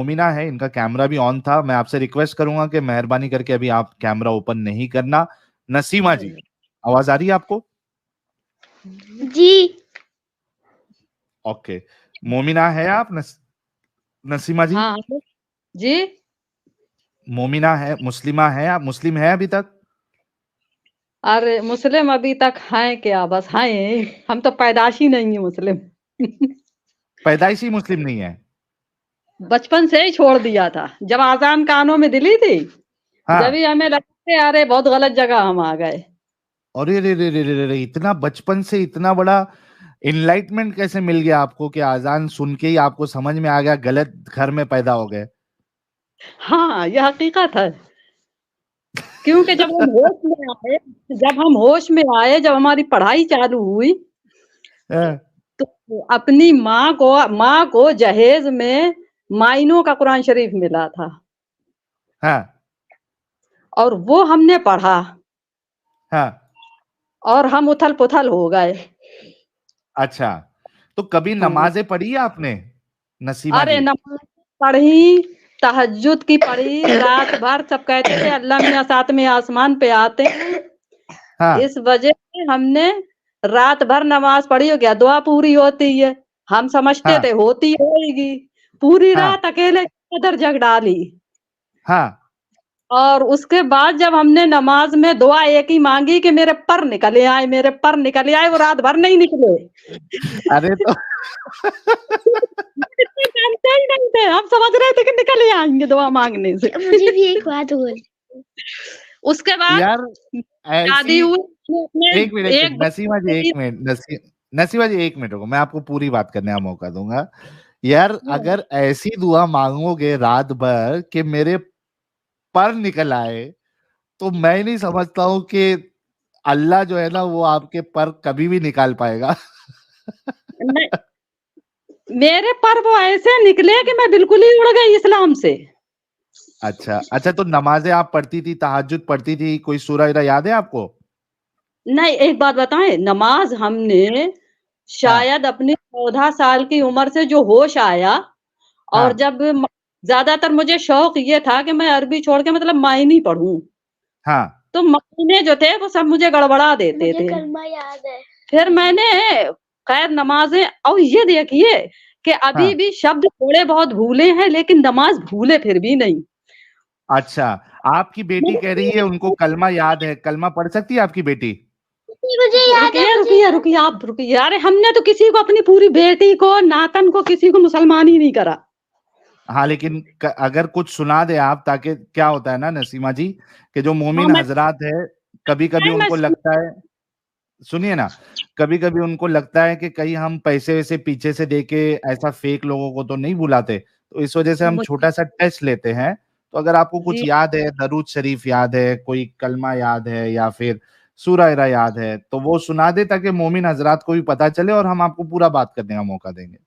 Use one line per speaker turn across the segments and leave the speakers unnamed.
मोमिना है, इनका कैमरा भी ऑन था। मैं आपसे रिक्वेस्ट करूंगा कि मेहरबानी करके अभी आप कैमरा ओपन नहीं करना। नसीमा जी, आवाज आ रही है आपको?
जी।
ओके, मोमिना है आप? नसीमा जी?
हाँ जी।
मोमिना है, मुस्लिमा है आप? मुस्लिम है अभी तक?
अरे मुस्लिम अभी तक हैं क्या? बस हैं, हम तो पैदाशी नहीं है मुस्लिम।
पैदाइशी मुस्लिम नहीं है?
बचपन से ही छोड़ दिया था, जब आजान कानों में दिली थी,
हाँ।
जब ही हमें लगता है अरे बहुत गलत जगह हम आ गए।
अरे रे रे रे रे रे, इतना बचपन से इतना बड़ा इनलाइटमेंट कैसे मिल गया आपको कि आजान सुन के ही आपको समझ में आ गया गलत घर में पैदा हो गए?
हाँ, यह हकीकत है। क्योंकि जब हम होश में आए, जब हमारी पढ़ाई चालू हुई,
हाँ,
तो अपनी माँ को जहेज में माइनों का कुरान शरीफ मिला था,
हाँ,
और वो हमने पढ़ा,
हाँ।
और हम उथल पुथल हो गए।
अच्छा, तो कभी
हाँ।
नमाजें पढ़ी है आपने नसीमा
अरे
जी?
नमाज पढ़ी, तहज्जुद की पढ़ी, रात भर। सब कहते थे अल्लाह मियां साथ में आसमान पे आते हैं,
हाँ,
इस वजह से हमने रात भर नमाज पढ़ी। हो गया दुआ पूरी होती है, हम समझते
हाँ,
थे होती होगी। पूरी
हाँ,
रात अकेले चादर जग डाली,
हाँ।
और उसके बाद जब हमने नमाज में दुआ एक ही मांगी कि मेरे पर निकले आए, मेरे पर निकले आए, वो रात भर नहीं निकले।
अरे तो
जानते ही नहीं थे, हम समझ रहे थे कि निकल ही आएंगे दुआ मांगने से।
मुझे भी एक बात बोल।
उसके बाद
यार
शादी
ऐसी
हुई।
एक मिनट नसीमा जी, एक मिनट नसीमा जी, एक मिनट रुको, मैं आपको पूरी बात करने का मौका दूंगा। यार अगर ऐसी दुआ मांगोगे रात भर कि मेरे पर निकल आए, तो मैं नहीं समझता हूँ कि अल्लाह जो है ना वो आपके पर कभी भी निकाल पाएगा।
नहीं, मेरे पर वो ऐसे निकले कि मैं बिल्कुल ही उड़ गई इस्लाम से।
अच्छा अच्छा, तो नमाजें आप पढ़ती थी, तहज्जुद पढ़ती थी, कोई सूरह वगैरह याद है आपको?
नहीं, एक बात बताएं, नमाज हमने शायद अपनी 14 साल की उम्र से जो होश आया, और
हाँ,
जब ज्यादातर मुझे शौक ये था कि मैं अरबी छोड़ के मतलब मायनी पढ़ूं,
हाँ,
तो मायने जो थे वो सब मुझे गड़बड़ा देते थे।
कलमा याद है।
फिर मैंने खैर नमाजें, और ये देखिए कि अभी
हाँ।
भी शब्द थोड़े बहुत भूले हैं, लेकिन नमाज भूले फिर भी नहीं।
अच्छा, आपकी बेटी कह रही है उनको कलमा याद है, कलमा पढ़ सकती है आपकी बेटी?
मुझे याद है।
रुकिए आप रुकिए। अरे हमने तो किसी को, अपनी पूरी बेटी को, नातन को, किसी को मुसलमान ही नहीं करा।
हाँ, लेकिन अगर कुछ सुना दे आप, ताकि क्या होता है ना नसीमा जी, कि जो मोमिन
मैं
हजरात है, कभी कभी उनको लगता है, सुनिए ना, कभी कभी उनको लगता है कि कहीं हम पैसे वैसे पीछे से देके ऐसा फेक लोगों को तो नहीं बुलाते, तो इस वजह से हम छोटा सा टेस्ट लेते हैं। तो अगर आपको कुछ
जी,
याद है, दरूद शरीफ याद है, कोई कलमा याद है, या फिर सूरा इरा याद है, तो वो सुना दे, ताकि मोमिन हजरात को भी पता चले, और हम आपको पूरा बात करने का मौका देंगे।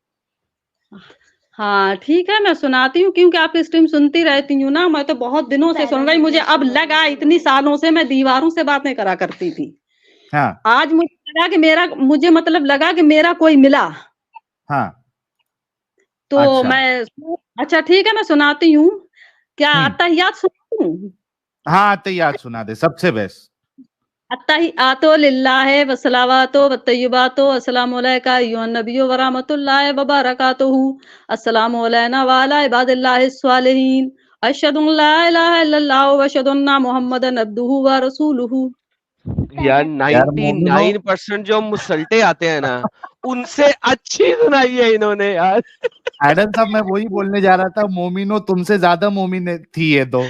हाँ ठीक है, मैं सुनाती हूँ, क्योंकि आपकी स्ट्रीम सुनती रहती हूँ ना। मैं तो बहुत दिनों से सुन रही, मुझे अब लगा इतनी सालों से मैं दीवारों से बातें करा करती थी,
हाँ,
आज मुझे लगा कि मुझे मतलब लगा कि मेरा कोई मिला।
हाँ।
तो
अच्छा।
मैं, अच्छा ठीक है, मैं सुनाती हूँ। क्या
हम्म।
अत्तहियात सुनाऊं?
हाँ, तैयार सुना दे, सबसे बेस्ट।
अत्तहियातो लिल्लाहि वस्सलावातो वत्तय्यिबातो अस्सलामु अलैका अय्युहन नबिय्यु व रहमतुल्लाहि व बरकातुहू अस्सलामु अलैना व अला इबादिल्लाहिस सालिहीन अशहदु अन ला इलाहा इल्लल्लाह व अशहदु अन्ना मुहम्मदन अब्दुहु व रसूलुहु।
यार
यार मोमिनो
99% जो मुसल्टे आते हैं ना, उनसे अच्छी सुनाई है इन्होंने यार।
एडम साहब, मैं वही बोलने जा रहा था, मोमिनो तुमसे ज्यादा मोमिन थी ये तो।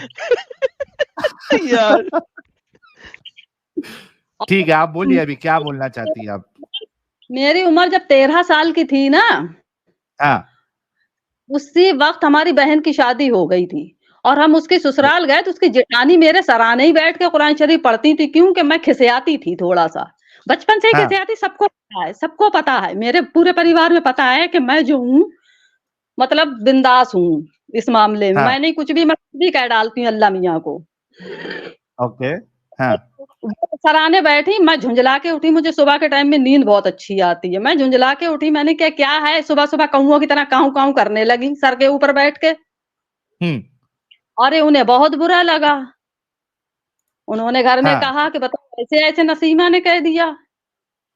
यार
ठीक है, आप बोलिए, अभी क्या बोलना चाहती है आप?
मेरी उम्र जब 13 साल की थी ना,
हाँ,
उसी वक्त हमारी बहन की शादी हो गई थी, और हम उसके ससुराल गए, तो उसकी जेठानी मेरे सराहने ही बैठ के कुरान शरीफ पढ़ती थी, क्योंकि मैं खिसियाती थी थोड़ा सा, बचपन से ही
हाँ,
खिसियाती। सबको पता है, सबको पता है, मेरे पूरे परिवार में पता है कि मैं जो हूँ मतलब बिंदास हूँ इस मामले में।
हाँ।
मैं नहीं, कुछ भी मैं कुछ भी कह डालती हूँ अल्लाह मियाँ को।
ओके। हाँ,
वो सराहने बैठी, मैं झुंझला के उठी। मुझे सुबह के टाइम में नींद बहुत अच्छी आती है, मैं झुंझला के उठी। मैंने क्या क्या है, सुबह सुबह कौओं की तरह काऊ काऊ करने लगी सर के ऊपर बैठ के। और उन्हें बहुत बुरा लगा। उन्होंने घर में
हाँ।
कहा कि बताओ ऐसे ऐसे नसीमा ने कह दिया।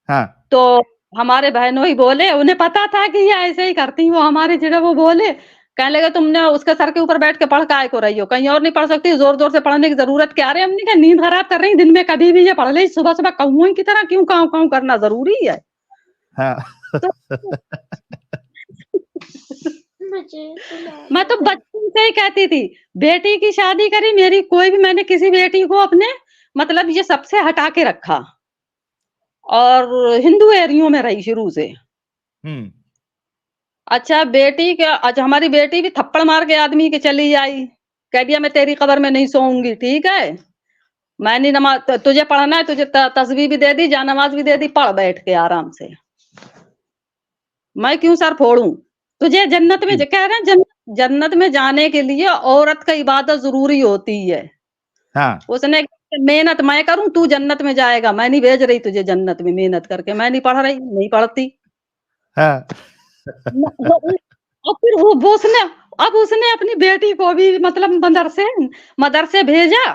हाँ।
तो हमारे बहनों ही बोले, उन्हें पता था कि ये ऐसे ही करती, वो हमारे जगह वो बोले, कहने लगे तुमने उसके सर के ऊपर बैठ के पढ़ काय को रही हो, कहीं और नहीं पढ़ सकती, जोर जोर से पढ़ने की जरूरत क्या है। हमने कहा नींद खराब कर रही दिन में कभी भी ये पढ़ ले, सुबह सुबह कौओं की तरह क्यों काऊ काऊ करना जरूरी है।
हाँ।
तो मैं तो बचपन से ही कहती थी बेटी की शादी करी मेरी, कोई भी, मैंने किसी बेटी को अपने मतलब ये सबसे हटा के रखा और हिंदू एरियो में रही शुरू से। अच्छा बेटी के, अच्छा हमारी बेटी भी थप्पड़ मार के आदमी के चली आई, कह दिया मैं तेरी कब्र में नहीं सोऊंगी, ठीक है मैंने नमाज, तुझे पढ़ना है, तुझे तस्बीह भी दे दी, जा नमाज भी दे दी, पढ़ बैठ के आराम से, मैं क्यों सर फोड़ूं। तुझे जन्नत में कह रहे हैं, जन्नत में जाने के लिए औरत का इबादत जरूरी होती है।
हाँ।
उसने मेहनत मैं करूं, तू जन्नत में जाएगा, मैं नहीं भेज रही तुझे जन्नत में मेहनत करके, मैं नहीं पढ़ रही, नहीं पढ़ती।
हाँ।
और फिर उसने अपनी बेटी को भी मतलब मदरसे भेजा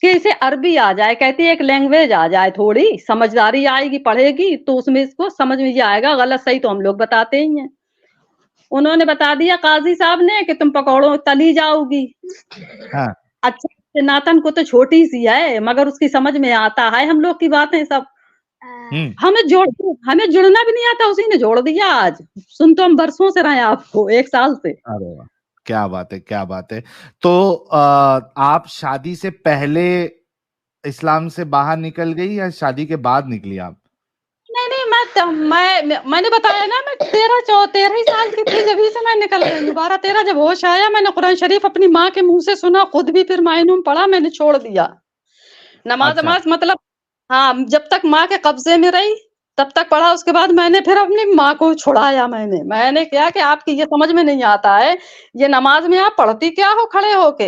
कि इसे अरबी आ जाए, कहती है एक लैंग्वेज आ जाए, थोड़ी समझदारी आएगी, पढ़ेगी तो उसमें इसको समझ में आएगा, गलत सही तो हम लोग बताते ही हैं। उन्होंने बता दिया काजी साहब ने कि तुम पकौड़ों तली जाओगी।
हाँ।
अच्छा नातन को तो छोटी सी है मगर उसकी समझ में आता है हम लोग की बातें सब। हमें जुड़ना भी नहीं आता, उसी ने जोड़ दिया। आज सुन तो हम बरसों से रहे आपको, 1 साल से।
अरे वाह, क्या बात है, क्या बात है। तो आप शादी से पहले इस्लाम से बाहर निकल गई या शादी के बाद निकली आप?
नहीं, मैंने बताया ना, मैं 13 ही साल की थी जब से मैं निकल गई। 12-13 जब होश आया, मैंने कुरान शरीफ अपनी माँ के मुंह से सुना, खुद भी फिर मायनूं में पढ़ा, मैंने छोड़ दिया नमाज।
अच्छा।
मतलब हाँ, जब तक माँ के कब्जे में रही तब तक पढ़ा, उसके बाद मैंने फिर अपनी माँ को छुड़ाया। मैंने क्या कि आपकी ये समझ में नहीं आता है, ये नमाज में आप पढ़ती क्या हो खड़े होके,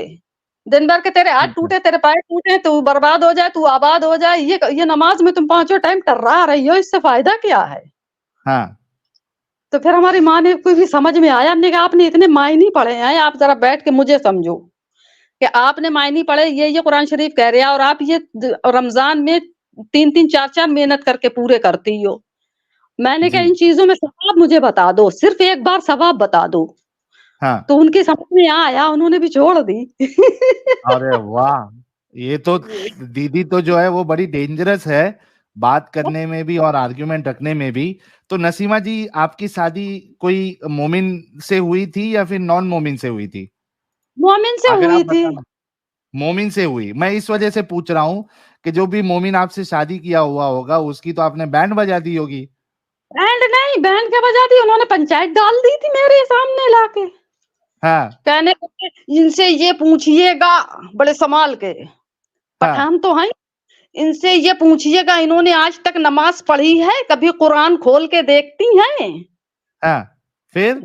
दिन भर के तेरे हाथ टूटे, तेरे पैर टूटे, तू बर्बाद हो जाए, तू आबाद हो जाए, ये नमाज में तुम 5 टाइम टर्रा रही हो, इससे फायदा क्या है।
हाँ।
तो फिर हमारी माँ ने कोई भी समझ में आया, हमने कहा आपने इतने मायने पढ़े हैं, आप जरा बैठ के मुझे समझो कि आपने मायने पढ़े, ये कुरान शरीफ कह रहे हैं और आप ये रमजान में 3-3 4-4 मेहनत करके पूरे करती हो। मैंने कहा इन चीजों में सवाब मुझे बता दो, सिर्फ एक बार सवाब बता दो।
हाँ।
तो उनकी समझ में आया, उन्होंने भी छोड़ दी।
अरे वाह, ये तो दीदी तो जो है वो बड़ी डेंजरस है बात करने में भी और आर्ग्यूमेंट रखने में भी। तो नसीमा जी, आपकी शादी कोई मोमिन से हुई थी या फिर नॉन मोमिन से हुई थी?
मोमिन से हुई थी।
मोमिन से हुई। मैं इस वजह से पूछ रहा हूँ कि जो भी मोमिन आपसे शादी किया हुआ होगा उसकी तो आपने बैंड बजा दी होगी।
बैंड नहीं, बैंड क्या बजा दी, उन्होंने पंचायत डाल दी थी मेरे सामने लाके।
हाँ।
कहने इनसे ये पूछिएगा, बड़े संभाल के, पठान तो है, इनसे ये पूछिएगा इन्होंने आज तक नमाज पढ़ी है, कभी कुरान खोल के देखती हैं?
हाँ, फिर?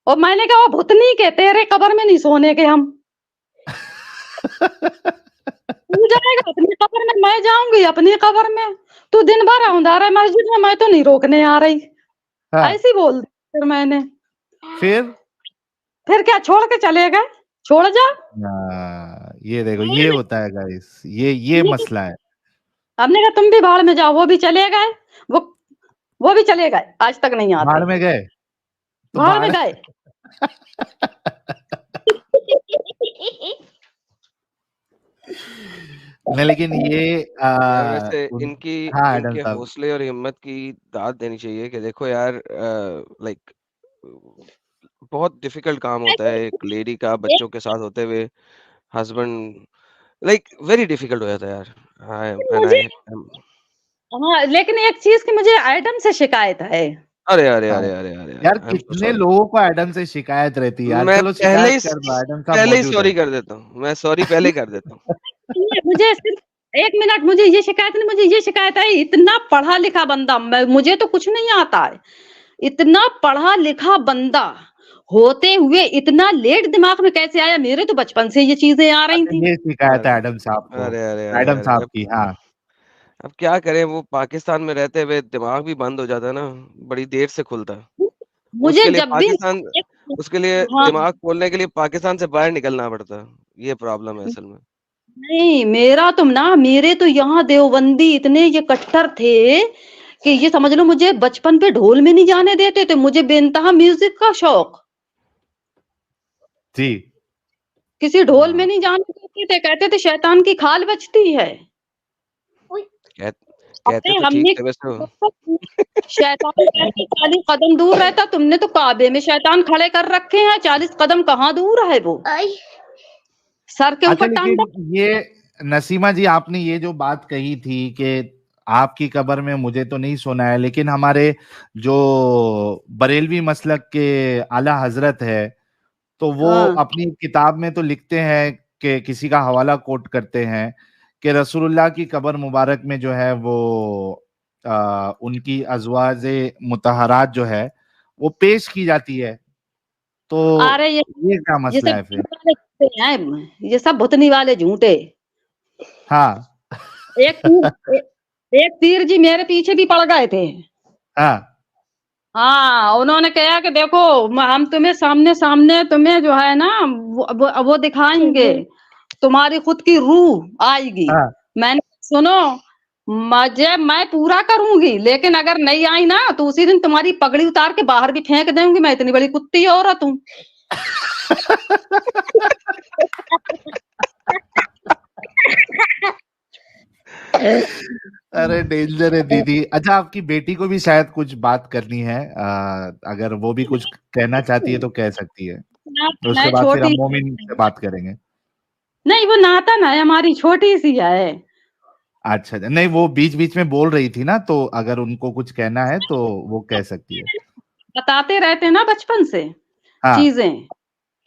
और मैंने कहा वो भुतनी के, तेरे कब्र में नहीं सोने के हम। तू जाएगा अपनी कब्र में, मैं जाऊंगी अपनी कब्र में, तू दिन भर औंधा रहा मस्जिद में, मैं तो नहीं रोकने आ रही।
हाँ।
ऐसी बोल दी फिर मैंने। फिर क्या छोड़ के चले गए, छोड़ जा।
ये देखो, ये होता है गाइस, ये मसला है।
हमने कहा तुम भी भाड़ में जाओ, वो भी चले गए, वो भी चले गए, आज तक नहीं आते।
भाड़ में गए तो
भाड़ में गए।
नहीं, लेकिन ये
वैसे इनके हौसले और हिम्मत की दाद देनी चाहिए कि देखो यार, लाइक बहुत डिफिकल्ट काम होता है एक लेडी का बच्चों के साथ होते हुए, हस्बैंड लाइक वेरी डिफिकल्ट हो जाता है यार।
हाँ, लेकिन एक चीज की मुझे एडम से शिकायत है।
अरे
यार, कितने लोगों को एडम से शिकायत रहती है यार। चलो शिकायत कर दो, एडम साहब
पहले ही सॉरी कर देता हूँ, मैं सॉरी पहले कर देता हूँ।
मुझे सिर्फ 1 मिनट, मुझे ये शिकायत नहीं, मुझे ये शिकायत है, इतना पढ़ा लिखा बंदा, मुझे तो कुछ नहीं आता है, इतना पढ़ा लिखा बंदा होते हुए इतना लेट दिमाग में कैसे आया? मेरे तो बचपन से ये चीजें आ रही थी।
ये शिकायत है एडम साहब को, एडम साहब की। हाँ,
अब क्या करें, वो पाकिस्तान में रहते हुए दिमाग भी बंद हो जाता है ना, बड़ी देर से खुलता है।
मुझे जब भी
उसके लिए
हाँ
दिमाग खोलने के लिए पाकिस्तान से बाहर निकलना पड़ता है, ये प्रॉब्लम है असल में।
नहीं, मेरे तो यहाँ देवबंदी इतने ये कट्टर थे कि ये समझ लो मुझे बचपन पे ढोल में नहीं जाने देते थे, मुझे बेनतहा म्यूजिक का शौक,
जी
किसी ढोल में नहीं जाने देते थे, कहते थे शैतान की खाल बजती है।
कहते
अरे
तो
हमने
ठीक थे वैसे वो।
शैतान कहते 40 कदम दूर रहता, तुमने तो काबे में शैतान खड़े कर रखे हैं, 40 कदम कहाँ दूर है वो, सर के
अच्छा,
ऊपर टांग
लेकिन ये नसीमा जी, आपने ये जो बात कही थी कि आपकी कब्र में, मुझे तो नहीं सुना है, लेकिन हमारे जो बरेलवी मसलक के आला हजरत है, तो वो
हाँ
अपनी किताब में तो लिखते हैं कि किसी का हवाला कोट करते हैं कि रसूलुल्लाह की कब्र मुबारक में जो है वो उनकी अज़वाजे मुतहरात जो है वो पेश की जाती है। तो
अरे
ये क्या
ये
मसला
सब
है फिर?
झूठे हैं, ये सब भुतनी वाले झूठे।
हाँ
एक तीर एक तीर जी मेरे पीछे भी पड़ गए थे।
हाँ
हाँ, उन्होंने कहा कि देखो हम तुम्हें सामने सामने तुम्हें जो है ना वो दिखाएंगे, तुम्हारी खुद की रूह आएगी।
हाँ।
मैंने सुनो, मैं पूरा करूंगी, लेकिन अगर नहीं आई ना तो उसी दिन तुम्हारी पगड़ी उतार के बाहर भी फेंक दूंगी, मैं इतनी बड़ी कुत्ती औरत हूँ।
अरे डेंजर है दीदी। अच्छा, आपकी बेटी को भी शायद कुछ बात करनी है, अगर वो भी कुछ कहना चाहती है तो कह सकती है, तो उसके
मैं
बाद फिर हम
छोटी,
मोमिन से बात करेंगे।
नहीं वो नातन है हमारी, छोटी सी है।
अच्छा, नहीं वो बीच बीच में बोल रही थी ना, तो अगर उनको कुछ कहना है तो वो कह सकती है।
बताते रहते हैं ना बचपन से
हाँ।
चीजें,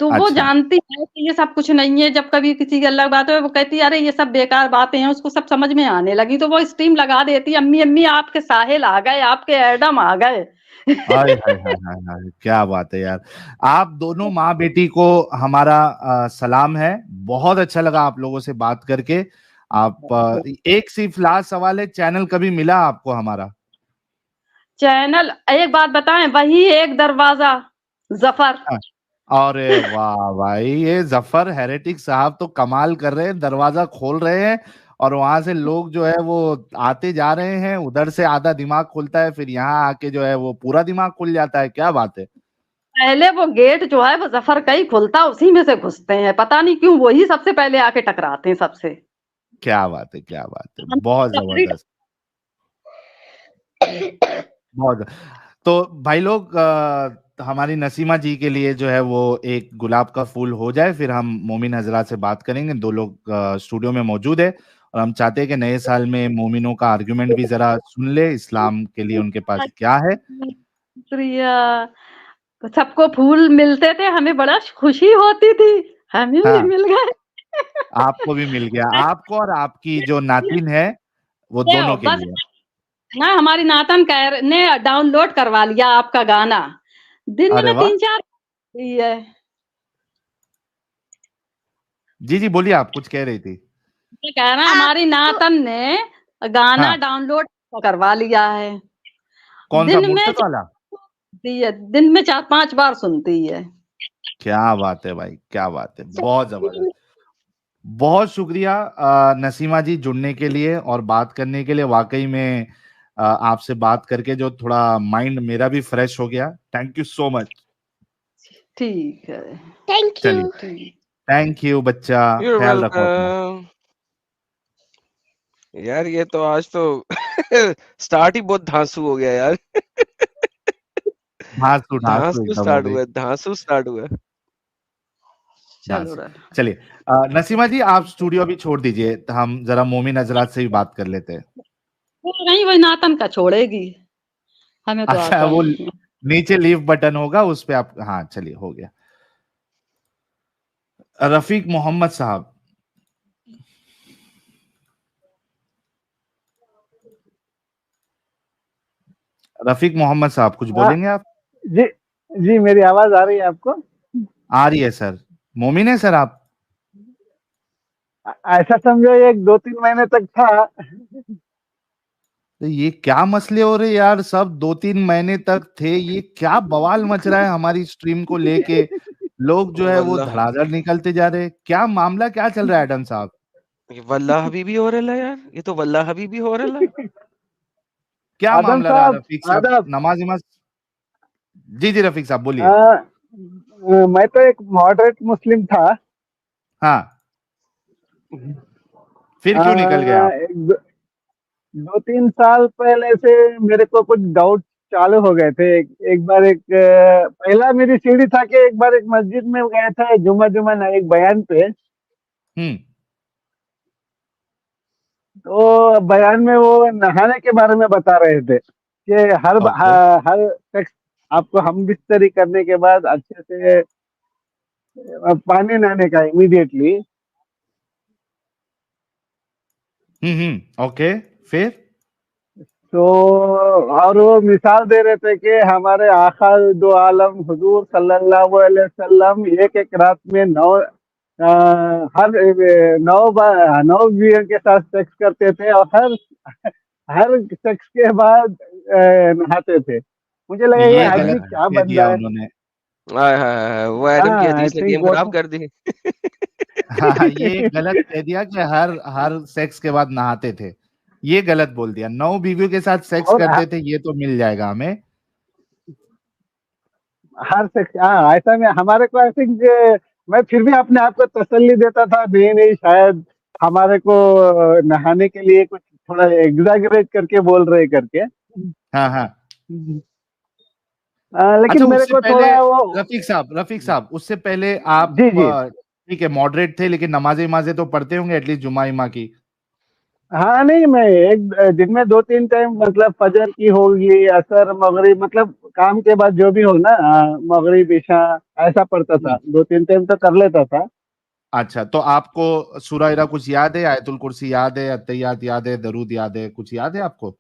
तो वो
अच्छा।
जानती है कि ये सब कुछ नहीं है। जब कभी किसी की अलग बात हो वो कहती है अरे ये सब बेकार बातें हैं, उसको सब समझ में आने लगी तो वो स्टीम लगा देती है, अम्मी अम्मी आपके साहिल आ गए, आपके एडम आ गए।
हाय हाय हाय हाय हाय, क्या बात है यार। आप दोनों माँ बेटी को हमारा सलाम है। बहुत अच्छा लगा आप लोगों से बात करके। आप एक सिर्फ लास्ट सवाल है, चैनल कभी मिला आपको हमारा?
चैनल, एक बात बताएं, वही एक दरवाजा जफर।
और वाह भाई, ये जफर हेरेटिक साहब तो कमाल कर रहे हैं, दरवाजा खोल रहे हैं और वहां से लोग जो है वो आते जा रहे हैं, उधर से आधा दिमाग खुलता है, फिर यहाँ आके जो है वो पूरा दिमाग खुल जाता है। क्या बात है।
पहले वो गेट जो है वो जफर का ही खुलता, उसी में से घुसते हैं, पता नहीं क्यों वही सबसे पहले आके टकराते हैं सबसे।
क्या बात है, क्या बात है,
हम
बहुत
जफरी
जबरदस्त। बहुत। तो भाई लोग, हमारी नसीमा जी के लिए जो है वो एक गुलाब का फूल हो जाए, फिर हम मोमिन हजरात से बात करेंगे। दो लोग स्टूडियो में मौजूद है और हम चाहते हैं कि नए साल में मोमिनों का आर्गुमेंट भी जरा सुन ले, इस्लाम के लिए उनके पास क्या है।
शुक्रिया। सबको फूल मिलते थे, हमें बड़ा खुशी होती थी, हमें भी
हाँ,
मिल गए।
आपको भी मिल गया, आपको और आपकी जो नातिन है वो दोनों के
बस
लिए।
ना, हमारी नातन ने डाउनलोड करवा लिया आपका गाना, दिन
अरे
में
वाह।
3-4 है।
जी जी, बोलिए, आप कुछ कह रही थी।
ये कह रहा हमारी नातन ने गाना
हाँ,
डाउनलोड करवा लिया है,
कौन सा,
दिन में
मुर्शद वाला?
सुनती है, दिन में 4-5 बार सुनती है।
क्या बात है भाई, क्या बात है, बहुत जबरदस्त। बहुत शुक्रिया नसीमा जी, जुड़ने के लिए और बात करने के लिए। वाकई में आपसे बात करके जो थोड़ा माइंड मेरा भी फ्रेश हो गया। Thank you so much.
ठीक है,
थैंक
चलिए,
यू।
थैंक यू बच्चा,
You're
ख्याल रखो अपना।
welcome। यार ये तो आज तो स्टार्ट ही बहुत धांसू हो गया यार।
धांसू धांसू
धांसू
एकदम हो
स्टार्ट
गई।
हुआ है, धांसू स्टार्ट हुआ है।
चलो
धांसू।
रहा।
चलिए, नसीमा जी आप स्टूडियो भी छोड़ दीजिए, तो हम जरा मोमिन हजरात से भी बात कर लेते हैं।
वो नहीं, वही नातन का छोड़ेगी, हमें तो
अच्छा,
आता
वो
नहीं है।
नीचे लीव बटन होगा, उस पे आप, हाँ चलिए, हो गया। रफीक मोहम्मद साहब। रफीक मोहम्मद साहब, कुछ
हाँ
बोलेंगे आप?
जी। जी मेरी आवाज आ रही है आपको?
आ रही है सर। मोमिन है सर आप?
ऐसा समझो, एक 2-3 महीने तक था।
तो ये क्या मसले हो रहे यार, सब 2-3 महीने तक थे, ये क्या बवाल मच रहा है हमारी स्ट्रीम को लेके, लोग जो है वो
वल्लाह
धड़ाधड़ निकलते जा रहे हैं, क्या मामला क्या चल रहा है एडम साहब?
वल्लाह हबीबी हो रहा है यार, ये तो वल्लाह हबीबी हो रहा है।
क्या
आदम
मामला रहा
साहब,
रफीक साहब,
आदम,
नमाज वमाज? जी जी रफीक साहब बोलिए।
मैं तो एक मॉडरेट मुस्लिम था।
हाँ, फिर क्यों निकल गए आप?
एक 2-3 साल पहले से मेरे को कुछ डाउट चालू हो गए थे। एक बार पहला मेरी सीढ़ी था कि एक बार एक मस्जिद में गए थे जुम्मा जुम्मा ना एक बयान पे।
हम्म।
तो बयान में वो नहाने के बारे में बता रहे थे कि
ओके।
हर शख्स आपको हम बिस्तरी करने के बाद अच्छे से पानी नहाने का इमीडिएटली।
ओके, फिर?
तो और वो मिसाल दे रहे थे कि हमारे आका दो आलम हुजूर सल्लल्लाहु अलैहि वसल्लम एक एक रात में हर 9 बीवियों के साथ सेक्स करते थे और हर हर सेक्स के बाद नहाते थे। मुझे लगा ये
ये
आदमी
गलत
क्या
कह
बन रहा
दिया
है।
उन्होंने।
हाय हाय हाय, वो एडम की
हाँ, आई
हदीस ने
थिंक
गेम
वो
खराब
तो
कर दी।
हाँ, ये गलत कह दिया कि हर हर सेक्स के बाद नहाते थे, ये गलत बोल दिया। 9 बीवियों के साथ सेक्स
और
करते थे, ये तो मिल जाएगा हमें।
हर सेक्स, हाँ ऐसा में हमारे को आई थिंक मैं फिर भी अपने आप को तसल्ली देता था, नहीं नहीं शायद हमारे को नहाने के लिए कुछ थोड़ा एग्जैगरेट करके बोल रहे करके।
हाँ हाँ। अच्छा,
लेकिन मेरे
उससे
को
पहले
थोड़ा वो।
रफीक साहब उससे पहले आप
जी जी।
ठीक है मॉडरेट थे, लेकिन नमाजें वमाजें तो पढ़ते होंगे एटलीस्ट जुम्मा इमा की?
हाँ नहीं, मैं एक दिन में 2-3 टाइम मतलब फजर की होगी, असर मगरिब, मतलब काम के बाद जो भी हो ना, मगरिब ईशा ऐसा पढ़ता
हम्म।
था। 2-3 टाइम तो कर लेता था।
अच्छा, तो आपको सूरा इरा कुछ याद है, आयतुल कुर्सी याद है, अत्तहियात याद है, दरूद याद है, कुछ याद है आपको?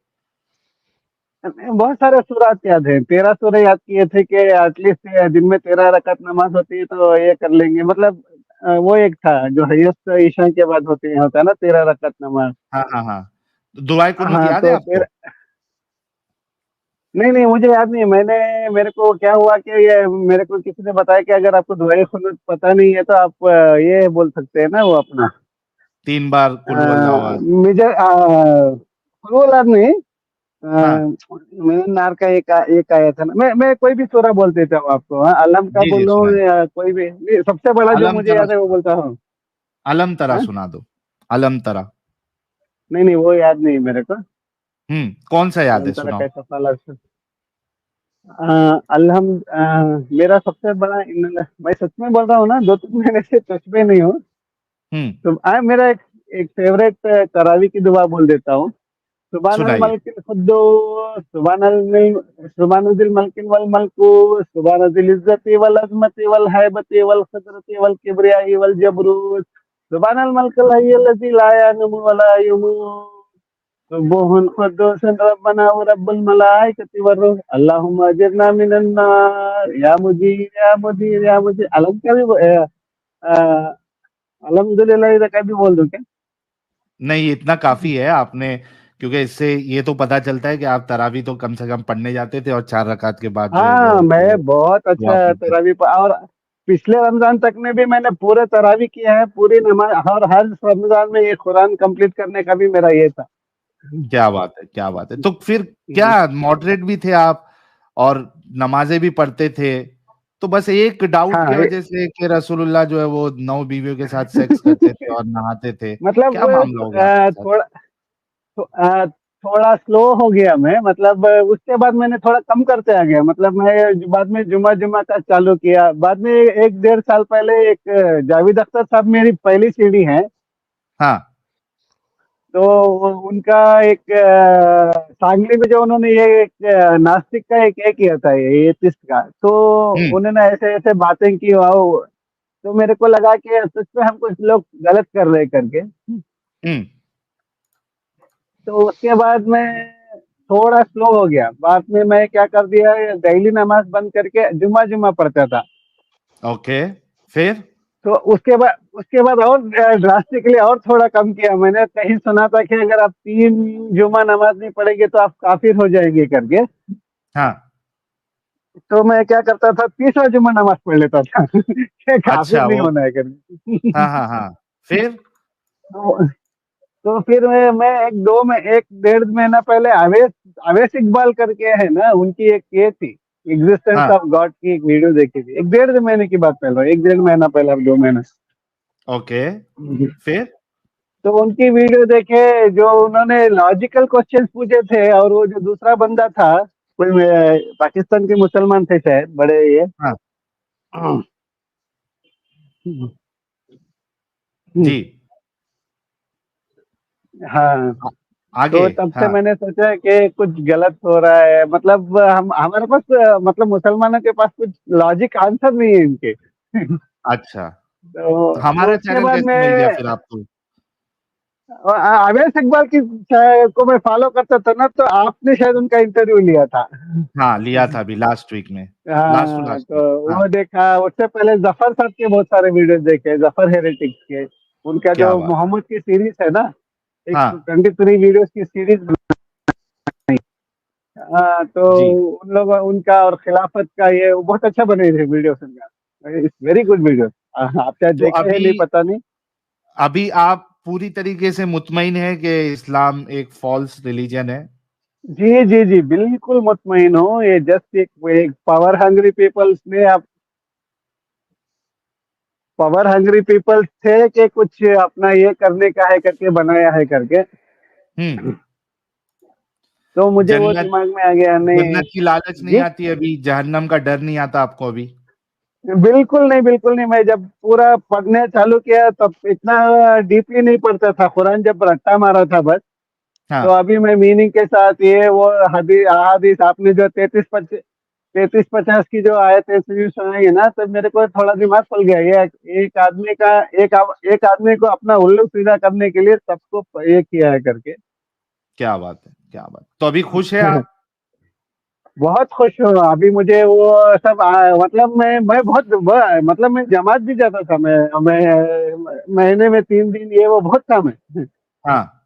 बहुत सारे सूरात याद है, 13 सूरे याद किए थे कि एटलीस्ट दिन में 13 रकात नमाज होती है तो ये कर लेंगे। मतलब वो एक था जो हाईएस्ट ईशा के बाद होता है ना 13 रकात नमाज।
हाँ हाँ हाँ। तो दुआए कुनूत
हाँ
याद है
तो
आपको?
नहीं नहीं, मुझे याद नहीं। मेरे को क्या हुआ कि ये मेरे को किसी ने बताया कि अगर आपको दुआए खुनूत पता नहीं है तो आप ये बोल सकते हैं ना वो अपना
3 बार कुल हु अल्लाहु अहद।
मुझे वो याद नहीं।
हाँ।
मेरे नार का एक आया था ना, मैं कोई भी सूरा बोल देता हूँ आपको। हाँ, अलम का
जी, जी
बोलूं
सुनाइए।
या कोई भी नहीं, सबसे बड़ा जो
अलम
मुझे
तरा
याद है वो बोलता हूँ।
अलम तरा
हाँ?
सुना दो। अलम तरा।
नहीं नहीं, वो याद नहीं मेरे को।
कौन सा याद
अलम
है,
तरा
सुनाओ।
कैसा साला अल्हम मेरा सबसे बड़ा मैं सच में बोल रहा हूँ ना, 2-3 महीने से टच में नहीं हूँ।
हम्म।
तो मेरा एक फेवरेट तरावी की दुआ बोल देता हूँ। सुभान अल
सुनाइए।
मलिकिल कुद्दूस, सुभान अल दिल मलकिन वल मलकूस, सुभान अल इज्जति वल अज़मति वल हैबति वल क़दरति वल किब्रियाई वल जबरूत, सुभान अल मलकल हय्यल लज़ी ला यमूतु व ला यमूत, सुब्बुहुन कुद्दूसन रब्बना व रब्बुल मलाइकति वर रूह, अल्लाहुम्मा अजिरना मिनन नार, या मुजीर या मुजीर या मुजीर। अलम का भी अ, अल्हम्दुलिल्लाह का भी बोल दूं क्या?
नहीं, इतना काफी है आपने, क्योंकि इससे ये तो पता चलता है कि आप तरावी तो कम से कम पढ़ने जाते थे और 4 रकात के बाद जो है
हाँ,
वो
मैं बहुत
दुआ
अच्छा
पढ़ते थे।
तरावी और पिछले रमजान तक में भी मैंने पूरे तरावी किया है, पूरी नमाज, और हर रमजान में ये कुरान कंप्लीट करने का भी मेरा ये था।
क्या बात है, क्या बात है। तो फिर क्या मॉडरेट भी थे आप और नमाजें भी पढ़ते थे, तो बस एक डाउट की
हाँ
वजह से कि रसूलुल्लाह जो है वो 9 बीवियों के साथ सेक्स करते थे और नहाते थे,
मतलब
क्या मामला हो गया आपके साथ?
थोड़ा स्लो हो गया मैं, मतलब उसके बाद मैंने थोड़ा कम करते आ गया। मतलब मैं बाद में जुमा जुमा का चालू किया। बाद में 1-1.5 साल पहले एक जावेद अख्तर साहब मेरी पहली सीढ़ी है।
हाँ।
तो उनका एक सांगली में जो उन्होंने ये एक नास्तिक का एक किया था, ये एथिस्ट का, तो
हुँ,
उन्होंने ऐसे ऐसे बातें की वाओ। तो मेरे को लगा कि सच में हम कुछ लोग गलत कर रहे करके।
हुँ।
तो उसके बाद मैं थोड़ा स्लो हो गया। बाद में मैं क्या कर दिया, डेली नमाज बंद करके जुम्मा जुम्मा पढ़ता था।
ओके, फिर?
तो उसके बाद और ड्रास्टिकली और थोड़ा कम किया। मैंने कहीं सुना था कि अगर आप 3 जुमा नमाज नहीं पढ़ेंगे तो आप काफिर हो जाएंगे करके।
हाँ।
तो मैं क्या करता था, 30वां जुमा नमाज पढ़ लेता था कि काफिर
अच्छा,
नहीं
वो
होना है करके।
हाँ। फिर
तो फिर मैं 1 डेढ़ महीना पहले अवैस इकबाल करके है ना, उनकी एक ये थी, एग्जिस्टेंस
हाँ।
ऑफ गॉड की एक वीडियो देखी थी। 1 डेढ़ महीने की बात पहले, 1 डेढ़ महीना पहले, अब 2 महीना।
ओके, फिर
तो उनकी वीडियो देखे, जो उन्होंने लॉजिकल क्वेश्चंस पूछे थे, और वो जो दूसरा बंदा था, कोई पाकिस्तान के मुसलमान थे शायद, बड़े ये।
हाँ जी,
हाँ।
आगे।
तो तब से
हाँ,
मैंने सोचा कि कुछ गलत हो रहा है, मतलब हमारे पास, मतलब मुसलमानों के पास कुछ लॉजिक आंसर नहीं है इनके।
अच्छा,
तो
हमारा
उसके
चैनल
बाद
कैसे मिल गया
मैं
फिर आपको?
अवैस इकबाल को मैं फॉलो करता था ना, तो आपने शायद उनका इंटरव्यू लिया था।
हाँ, लिया था अभी लास्ट वीक में, लास्ट टू
हाँ,
लास्ट
तो
वीक। हाँ,
वो देखा। उससे पहले जफर साहब के बहुत सारे वीडियोस देखे, जफर हेरेटिक्स के। उनका
क्या
जो
बात।
मोहम्मद की सीरीज है ना, एक
हाँ
23 वीडियोस की सीरीज। हाँ, तो
जी,
उन लोग उनका और खिलाफत का, ये वो बहुत अच्छा बने थे वीडियोस उनका। It's very good video. आप शायद
तो
देखे हैं,
अभी
नहीं पता नहीं।
अभी आप पूरी तरीके से मुतमईन है कि इस्लाम एक फॉल्स रिलीजन है?
जी जी जी, बिल्कुल मुतमईन हो। ये जस्ट एक पावर हंग्री पीपल्स ने, आप पावर हंग्री पीपल्स थे कि कुछ अपना ये करने का है करके बनाया है करके।
हम्म।
तो मुझे वो
जन्नत
दिमाग में आ गया, नहीं।
जन्नत की लालच नहीं
जी,
आती अभी? जहन्नम का डर नहीं आता आपको अभी?
बिल्कुल नहीं, बिल्कुल नहीं। मैं जब पूरा पढ़ने चालू किया तब इतना डीपली नहीं पढ़ता था कुरान, जब रट्टा मारा था बस। तो
हाँ,
अभी मैं मीनिंग के साथ, ये वो हदीस अहादीस आपने जो 33-50 की जो आयतें सुनाई है ना, तब मेरे को थोड़ा दिमाग खुल गया। ये एक आदमी का, एक आदमी को अपना उल्लू सीधा करने के लिए सबको ये किया है करके।
क्या बात है, क्या बात। तो अभी खुश है आप?
बहुत खुश हूँ अभी। मुझे वो सब मतलब मैं बहुत मतलब मैं जमात भी जाता था। मैं महीने में 3 दिन, ये वो बहुत कम है।
हाँ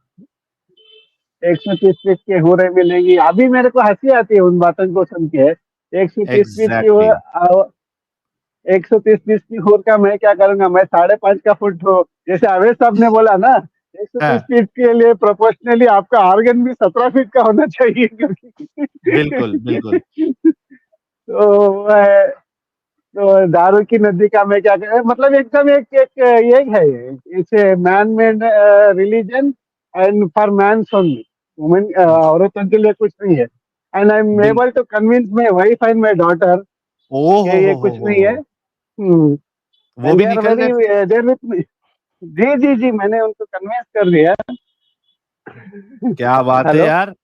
130 फीट के हो रहे मिलेंगी। अभी मेरे को हंसी आती है उन बातों को सुन के। 130 फीट की
एग्जैक्टली।
130 फीट की होर का मैं क्या करूंगा? मैं 5.5 का फुट हो, जैसे अवैध साहब ने बोला ना, 130
हाँ,
फीट के लिए प्रोपोर्शनली आपका ऑर्गन भी 17 फीट का होना चाहिए
बिल्कुल बिल्कुल।
तो वह तो दारू की नदी का मैं क्या कह, मतलब एकदम एक एक ये है, it's man made religion and for man only. Women, औरतों के लिए कुछ नहीं है। And I am
been
able to convince my wife and my daughter
ओ
कि ये कुछ नहीं है।
हो, वो
एंड
भी
दे आर
निकल
वेरी,
गए फिर?
देर विथ मी। जी जी जी, मैंने उनको कन्विंस कर दिया।
क्या बात है
हेलो।
यार।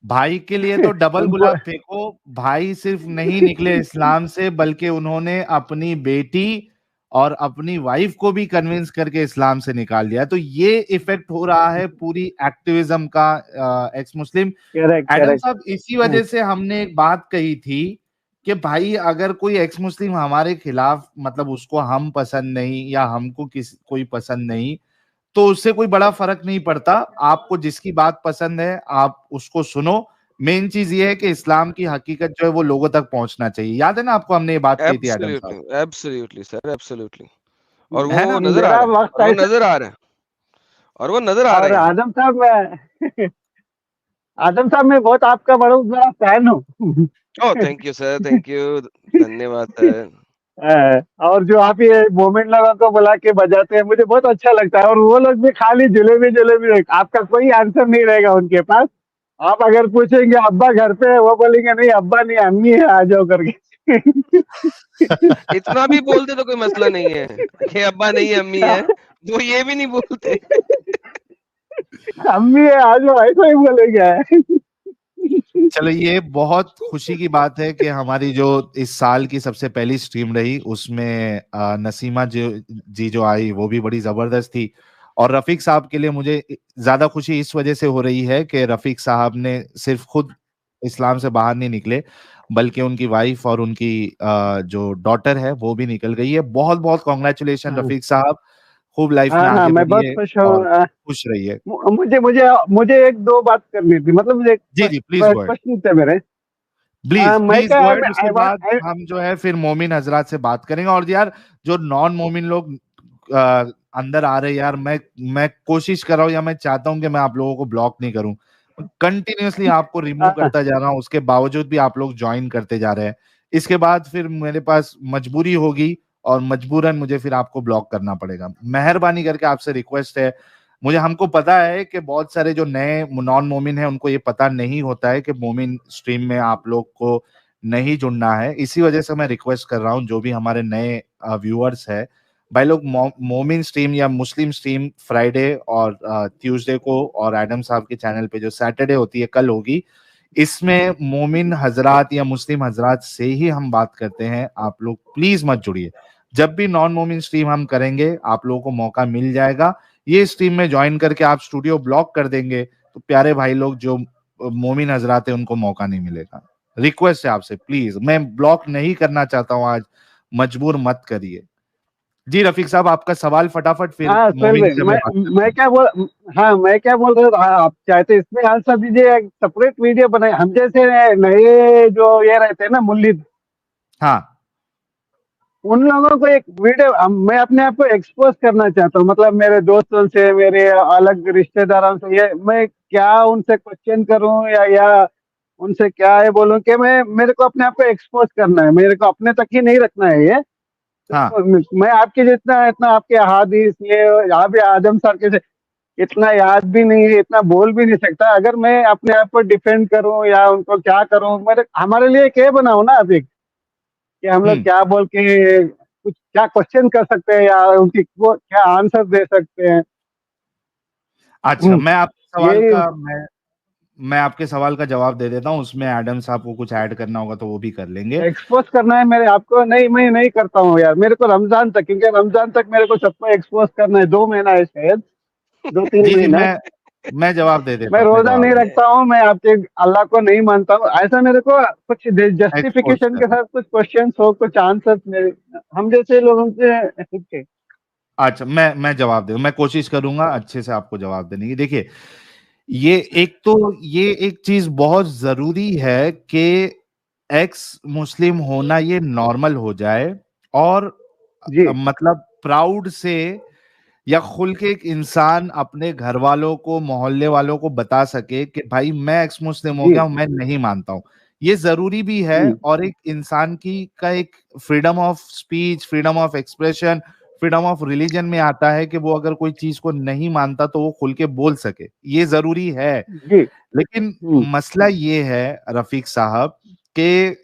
भाई के लिए तो डबल
उनको
गुलाब फेंको। भाई सिर्फ नहीं निकले इस्लाम से, बल्कि उन्होंने अपनी बेटी और अपनी वाइफ को भी कन्विंस करके इस्लाम से निकाल दिया। तो ये इफेक्ट हो रहा है पूरी एक्टिविज्म का। एक्स मुस्लिम
करेक्ट
एडम
करेक्ट।
साहब, इसी वजह से हमने एक बात कही थी कि भाई अगर कोई एक्स मुस्लिम हमारे खिलाफ, मतलब उसको हम पसंद नहीं या हमको कोई पसंद नहीं, तो उससे कोई बड़ा फर्क नहीं पड़ता। आपको जिसकी बात पसंद है आप उसको सुनो। मेन चीज ये है कि इस्लाम की हकीकत जो है वो लोगों तक पहुंचना चाहिए। याद है ना आपको, हमने ये बात कही थी एडम साहब?
Absolutely, absolutely sir, absolutely. और
है
वो
ना?
नजर आ
मेरा
रहा है,
वक्त
और वो
ऐसे।
नजर आ रहा है, और वो नजर आ
और
रहे हैं।
आदम साहब मैं बहुत आपका बहुत बड़ा फैन हूँ।
Oh thank you sir, thank you, धन्यवाद सर।
और जो आप ये मोमेंट लोगों को बुला के बजाते हैं, मुझे बहुत अच्छा लगता है। और वो लोग भी खाली जलेबी जलेबी, आपका कोई आंसर नहीं रहेगा उनके पास। आप अगर पूछेंगे अब्बा घर पे है, वो बोलेंगे नहीं अब्बा नहीं, अम्मी है, आ जाओ करके।
इतना भी बोलते तो कोई मसला नहीं है कि अब्बा नहीं है अम्मी है, वो ये भी नहीं बोलते।
अम्मी है, आ जाओ, ऐसा ही बोलेंगे।
चलो, ये बहुत खुशी की बात है कि हमारी जो इस साल की सबसे पहली स्ट्रीम रही उसमें नसीमा जी जो आई वो भी बड़ी जबरदस्त थी। और रफीक साहब के लिए मुझे ज्यादा खुशी इस वजह से हो रही है कि रफीक साहब ने सिर्फ खुद इस्लाम से बाहर नहीं निकले, बल्कि उनकी वाइफ और उनकी जो डॉटर है वो भी निकल गई है। बहुत बहुत कॉन्ग्रेचुलेशन रफीक साहब, खूब लाइफ में आगे
मैं बहुत
बढ़िए
खुश
और
हूँ।
खुश रहिए।
मुझे मुझे मुझे एक दो बात करनी थी, मतलब मुझे
जी जी प्लीज गो अहेड,
क्वेश्चन थे मेरे।
प्लीज
मैं
प्लीज
क्या
गो
है,
अहेड। उसके बाद हम जो है फिर मोमिन हजरात से बात करेंगे। और यार जो नॉन मोमिन लोग अंदर आ रहे हैं यार, मैं कोशिश कर रहा हूँ या मैं चाहता हूँ कि मैं आप लोगों को ब्लॉक नहीं करूं, कंटिन्यूअसली आपको रिमूव करता जा रहा हूं, उसके बावजूद भी आप लोग ज्वाइन करते जा रहे हैं। इसके बाद फिर मेरे पास मजबूरी होगी और मजबूरन मुझे फिर आपको ब्लॉक करना पड़ेगा। मेहरबानी करके आपसे रिक्वेस्ट है, मुझे हमको पता है कि बहुत सारे जो नए नॉन मोमिन हैं उनको ये पता नहीं होता है कि मोमिन स्ट्रीम में आप लोग को नहीं जुड़ना है। इसी वजह से मैं रिक्वेस्ट कर रहा हूँ जो भी हमारे नए व्यूअर्स है, भाई लोग मोमिन स्ट्रीम या मुस्लिम स्ट्रीम फ्राइडे और ट्यूसडे को, और एडम साहब के चैनल पे जो सैटरडे होती है कल होगी, इसमें मोमिन हजरात या मुस्लिम हजरात से ही हम बात करते हैं। आप लोग प्लीज मत जुड़िए। जब भी नॉन मोमिन स्ट्रीम हम करेंगे आप लोगों को मौका मिल जाएगा, ये स्ट्रीम में ज्वाइन करके आप स्टूडियो ब्लॉक कर देंगे तो प्यारे भाई लोग जो मोमिन हजरात है उनको मौका नहीं मिलेगा। रिक्वेस्ट है आपसे प्लीज, मैं ब्लॉक नहीं करना चाहता हूं आज, मजबूर मत करिए। जी रफीक साहब आपका सवाल फटाफट, फिर
हाँ सर,
मोमिन से मैं बात करता
मैं
हूँ।
क्या बोल हाँ, मैं क्या बोल रहा था, आप चाहते इसमें आंसर दीजिए, एक सेपरेट वीडियो बनाए। हम जैसे नए जो ये रहते हैं ना मुल्लिद,
हाँ
उन लोगों को एक वीडियो मैं अपने आप को एक्सपोज करना चाहता हूँ, मतलब मेरे दोस्तों से, मेरे अलग रिश्तेदारों से, ये मैं क्या उनसे क्वेश्चन करूं या उनसे क्या है बोलूं कि मेरे को अपने आप को एक्सपोज करना है, मेरे को अपने तक ही नहीं रखना है ये।
हाँ
तो मैं आपके जितना इतना आपके हादीस ये यहाँ भी आदम सर के इतना याद भी नहीं है, इतना बोल भी नहीं सकता। अगर मैं अपने आप को डिफेंड करूं या उनको क्या करूं, मेरे हमारे लिए क्या बनाओ ना अभी, कि हम लोग क्या बोल के कुछ क्या क्वेश्चन कर सकते हैं या उनकी वो क्या आंसर दे सकते हैं।
अच्छा, मैं आपके सवाल
ये
का मैं आपके सवाल का जवाब दे देता हूँ, उसमें एडम साहब को कुछ ऐड करना होगा तो वो भी कर लेंगे।
एक्सपोज करना है मेरे आपको, नहीं मैं नहीं करता हूँ यार, मेरे को रमजान तक, क्योंकि रमजान तक मेरे को सबको एक्सपोज करना है, 2 महीना है शायद, 2-3
जी जी
महीना।
मैं जवाब दे देता
मैं
हूँ, मैं
रोजा
जवाब
नहीं
दे
रखता हूँ, मैं आपके अल्लाह को नहीं मानता हूँ, ऐसा मेरे को कुछ
एक्सपोज
जस्टिफिकेशन के
कर।
साथ कुछ क्वेश्चन हो, कुछ आंसर मेरे हम जैसे लोगों से ठीक है।
अच्छा मैं जवाब दे, मैं कोशिश करूंगा अच्छे से आपको जवाब देने की। देखिए ये एक चीज बहुत जरूरी है कि एक्स मुस्लिम होना ये नॉर्मल हो जाए, और
जी
मतलब प्राउड से या खुल के एक इंसान अपने घर वालों को, मोहल्ले वालों को बता सके कि भाई मैं एक्स मुस्लिम हो
जी
गया हूं, मैं नहीं मानता हूं। ये जरूरी भी है,
जी
और एक इंसान की का एक freedom of speech, freedom of expression, freedom of religion में आता है कि वो अगर कोई चीज को नहीं मानता तो वो खुल के बोल सके, ये जरूरी है।
जी।
लेकिन
हम्म।
मसला ये है रफीक साहब कि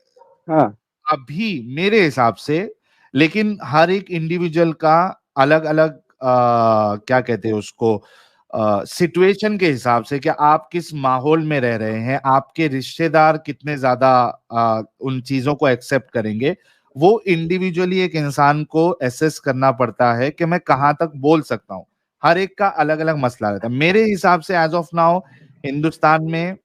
हाँ
अभी मेरे हिसाब से, लेकिन हर एक इंडिविजुअल का अलग अलग क्या कहते हैं उसको, सिचुएशन के हिसाब से, कि आप किस माहौल में रह रहे हैं, आपके रिश्तेदार कितने ज्यादा उन चीजों को एक्सेप्ट करेंगे, वो इंडिविजुअली एक इंसान को एसेस करना पड़ता है कि मैं कहाँ तक बोल सकता हूँ। हर एक का अलग अलग मसला रहता है। मेरे हिसाब से एज ऑफ नाउ हिंदुस्तान में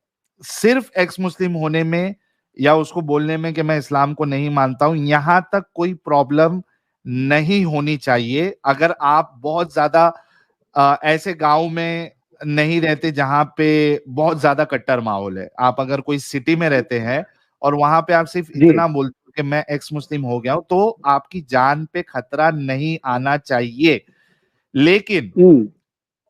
सिर्फ एक्स मुस्लिम होने में या उसको बोलने में कि मैं इस्लाम को नहीं मानता हूं, यहां तक कोई प्रॉब्लम नहीं होनी चाहिए। अगर आप बहुत ज्यादा ऐसे गांव में नहीं रहते जहां पे बहुत ज्यादा कट्टर माहौल है, आप अगर कोई सिटी में रहते हैं और वहां पे आप सिर्फ
जी।
इतना बोलते हो कि मैं एक्स मुस्लिम हो गया हूं, तो आपकी जान पे खतरा नहीं आना चाहिए। लेकिन
हम्म।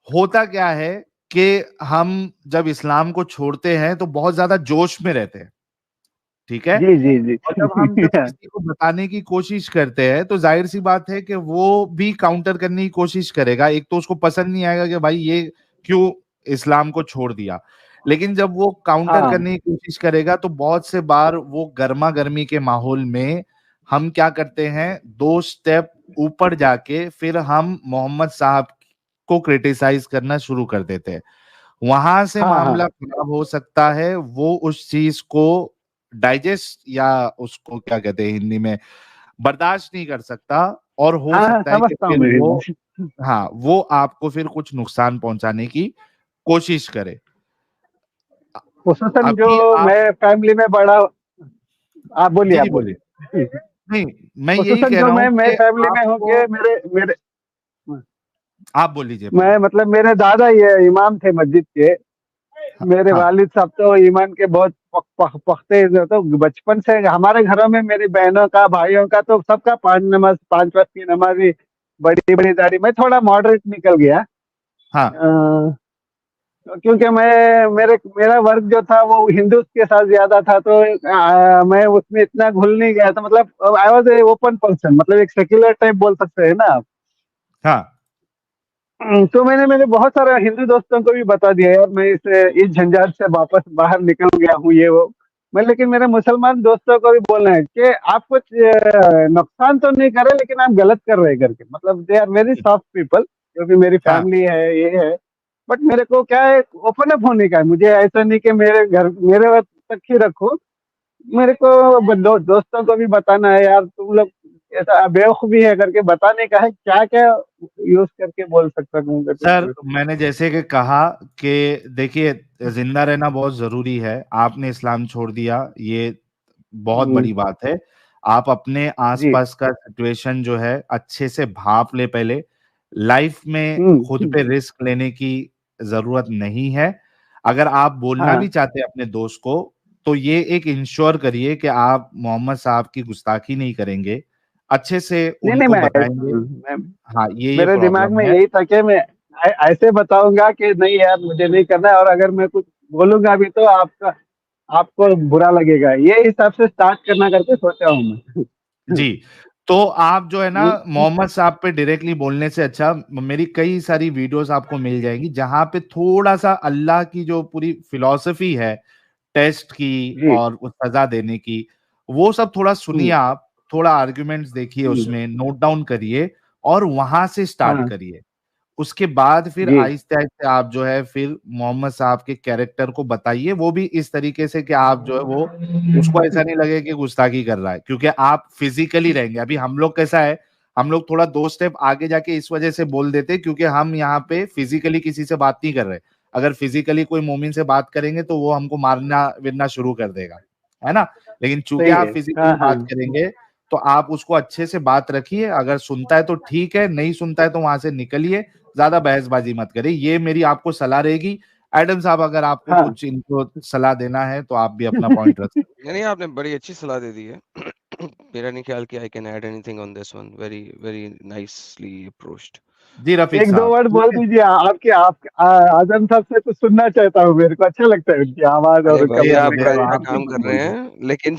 होता क्या है कि हम जब इस्लाम को छोड़ते हैं तो बहुत ज्यादा जोश में रहते हैं, ठीक है।
जी जी जी।
और जब किसी को बताने की कोशिश करते हैं तो जाहिर सी बात है कि वो भी काउंटर करने की कोशिश करेगा। एक तो उसको पसंद नहीं आएगा कि भाई ये क्यों इस्लाम को छोड़ दिया, लेकिन जब वो काउंटर
हाँ
करने की कोशिश करेगा तो बहुत से बार वो गर्मा गर्मी के माहौल में हम क्या करते हैं, 2 स्टेप ऊपर जाके फिर हम मोहम्मद साहब को क्रिटिसाइज करना शुरू कर देते हैं। वहां से
हाँ
मामला
हाँ
खराब हो सकता है। वो उस चीज को डाइजेस्ट या उसको क्या कहते हैं हिंदी में, बर्दाश्त नहीं कर सकता, और हो
हाँ हाँ,
सकता है कि
समझता हूँ
फिर
मैं।
वो, हाँ, वो आपको फिर कुछ नुकसान पहुंचाने की कोशिश करे।
खुसूसन जो
अभी आप,
मैं फैमिली में बड़ा आप बोलिए, आप
बोलिए। नहीं, मैं यही
खुसूसन
कह
जो
रहा हूँ
मैं
कि
फैमिली में हूँ कि मेरे
आप बोल लीजिए
मैं
पहले।
मतलब मेरे दादा ये इमाम थे मस्जिद के। मेरे
हाँ,
वालिद साहब तो ईमान के बहुत पख्ते थे, तो बचपन से हमारे घरों में मेरी बहनों का, भाइयों का, तो सबका 5 वक्त की नमाज, बड़ी बड़ी दाढ़ी। मैं थोड़ा मॉडरेट निकल गया,
हाँ,
क्योंकि मेरा वर्क जो था वो हिंदू के साथ ज्यादा था, तो मैं उसमें इतना घुल नहीं गया था। मतलब I was a open person, मतलब एक सेक्युलर टाइप बोल सकते हैं ना आप।
हाँ,
तो मैंने मेरे बहुत सारे हिंदू दोस्तों को भी बता दिया, यार मैं इस झंझाट से वापस बाहर निकल गया हूँ, ये वो। मैं लेकिन मेरे मुसलमान दोस्तों को भी बोलना है कि आप कुछ नुकसान तो नहीं कर रहे, लेकिन आप गलत कर रहे करके। मतलब they are very soft people, क्योंकि मेरी
हाँ,
फैमिली है, ये है। बट मेरे को क्या है, ओपन अप होने का है। मुझे ऐसा नहीं कि मेरे घर मेरे तक ही रखो। मेरे को दोस्तों को भी बताना है, यार तुम लोग ऐसा बेवकूफी है करके बताने का है, क्या क्या यूज करके बोल सकता हूँ।
सर मैंने जैसे कि कहा कि देखिए, जिंदा रहना बहुत जरूरी है। आपने इस्लाम छोड़ दिया, ये बहुत बड़ी बात है। आप अपने
जी।
आसपास का सिचुएशन जो है अच्छे से भाप ले पहले। लाइफ में खुद पे रिस्क लेने की जरूरत नहीं है। अगर आप बोलना भी
हाँ,
चाहते हैं अपने दोस्त को, तो ये एक इंश्योर करिए कि आप मोहम्मद साहब की गुस्ताखी नहीं करेंगे, अच्छे से
नहीं नहीं,
उनको बताएंगे। हाँ, ये
मेरे दिमाग
प्रॉब्लम
में
है।
यही था कि मैं ऐसे बताऊंगा कि नहीं यार, मुझे नहीं करना है, और अगर मैं कुछ बोलूंगा भी तो आपको बुरा लगेगा, ये हिसाब से स्टार्ट करना करके सोचा हूँ मैं।
जी, तो आप जो है ना, मोहम्मद साहब पे डायरेक्टली बोलने से अच्छा मेरी कई सारी वीडियोस आपको मिल जाएंगी, जहां पे थोड़ा सा अल्लाह की जो पूरी फिलॉसफी है टेस्ट की
जी।
और उस सजा देने की, वो सब थोड़ा सुनिए
हम्म,
आप। थोड़ा आर्ग्यूमेंट्स देखिए,
हम्म,
उसमें नोट डाउन करिए और वहां से स्टार्ट
हाँ,
करिए। उसके बाद फिर
जी।
आहिस्ते आहिस्ते आप जो है फिर मोहम्मद साहब के कैरेक्टर को बताइए, वो भी इस तरीके से कि आप जो है वो उसको ऐसा नहीं लगे कि गुस्ताखी कर रहा है, क्योंकि आप फिजिकली रहेंगे। अभी हम लोग कैसा है, हम लोग थोड़ा 2 स्टेप आगे जाके इस वजह से बोल देते क्योंकि हम यहाँ पे फिजिकली किसी से बात नहीं कर रहे। अगर फिजिकली कोई मोमिन से बात करेंगे तो वो हमको मारना विरना शुरू कर देगा, है ना। लेकिन चूंकि
सही
आप
है। हाँ,
फिजिकली
हाँ।
बात करेंगे, तो आप उसको अच्छे से बात रखिए। अगर सुनता है तो ठीक है, नहीं सुनता है तो वहां से निकलिए। ज्यादा बहसबाजी मत करिए, ये मेरी आपको सलाह रहेगी। एडम साहब, अगर आपको
हाँ।
कुछ इनको सलाह देना है तो आप भी अपना पॉइंट रख सकते
नहीं, आपने बड़ी अच्छी सलाह दे दी है। मेरा नहीं ख्याल कि I can add anything on this one. Very very nicely approached.
हैं। जी रफीक
एक दो
साहब,
वर्ड
ठीक
बोल
है।
दीजिए, आजम साहब से कुछ सुनना चाहता हूँ। मेरे को अच्छा लगता है उनकी आवाज और
अरे
उनका
जी
भाई, आप
बोलने
बड़ा
का
देखो,
अच्छा
आप
तरीका।
काम
बिल्कुल
कर रहे
बोलिए।
हैं, लेकिन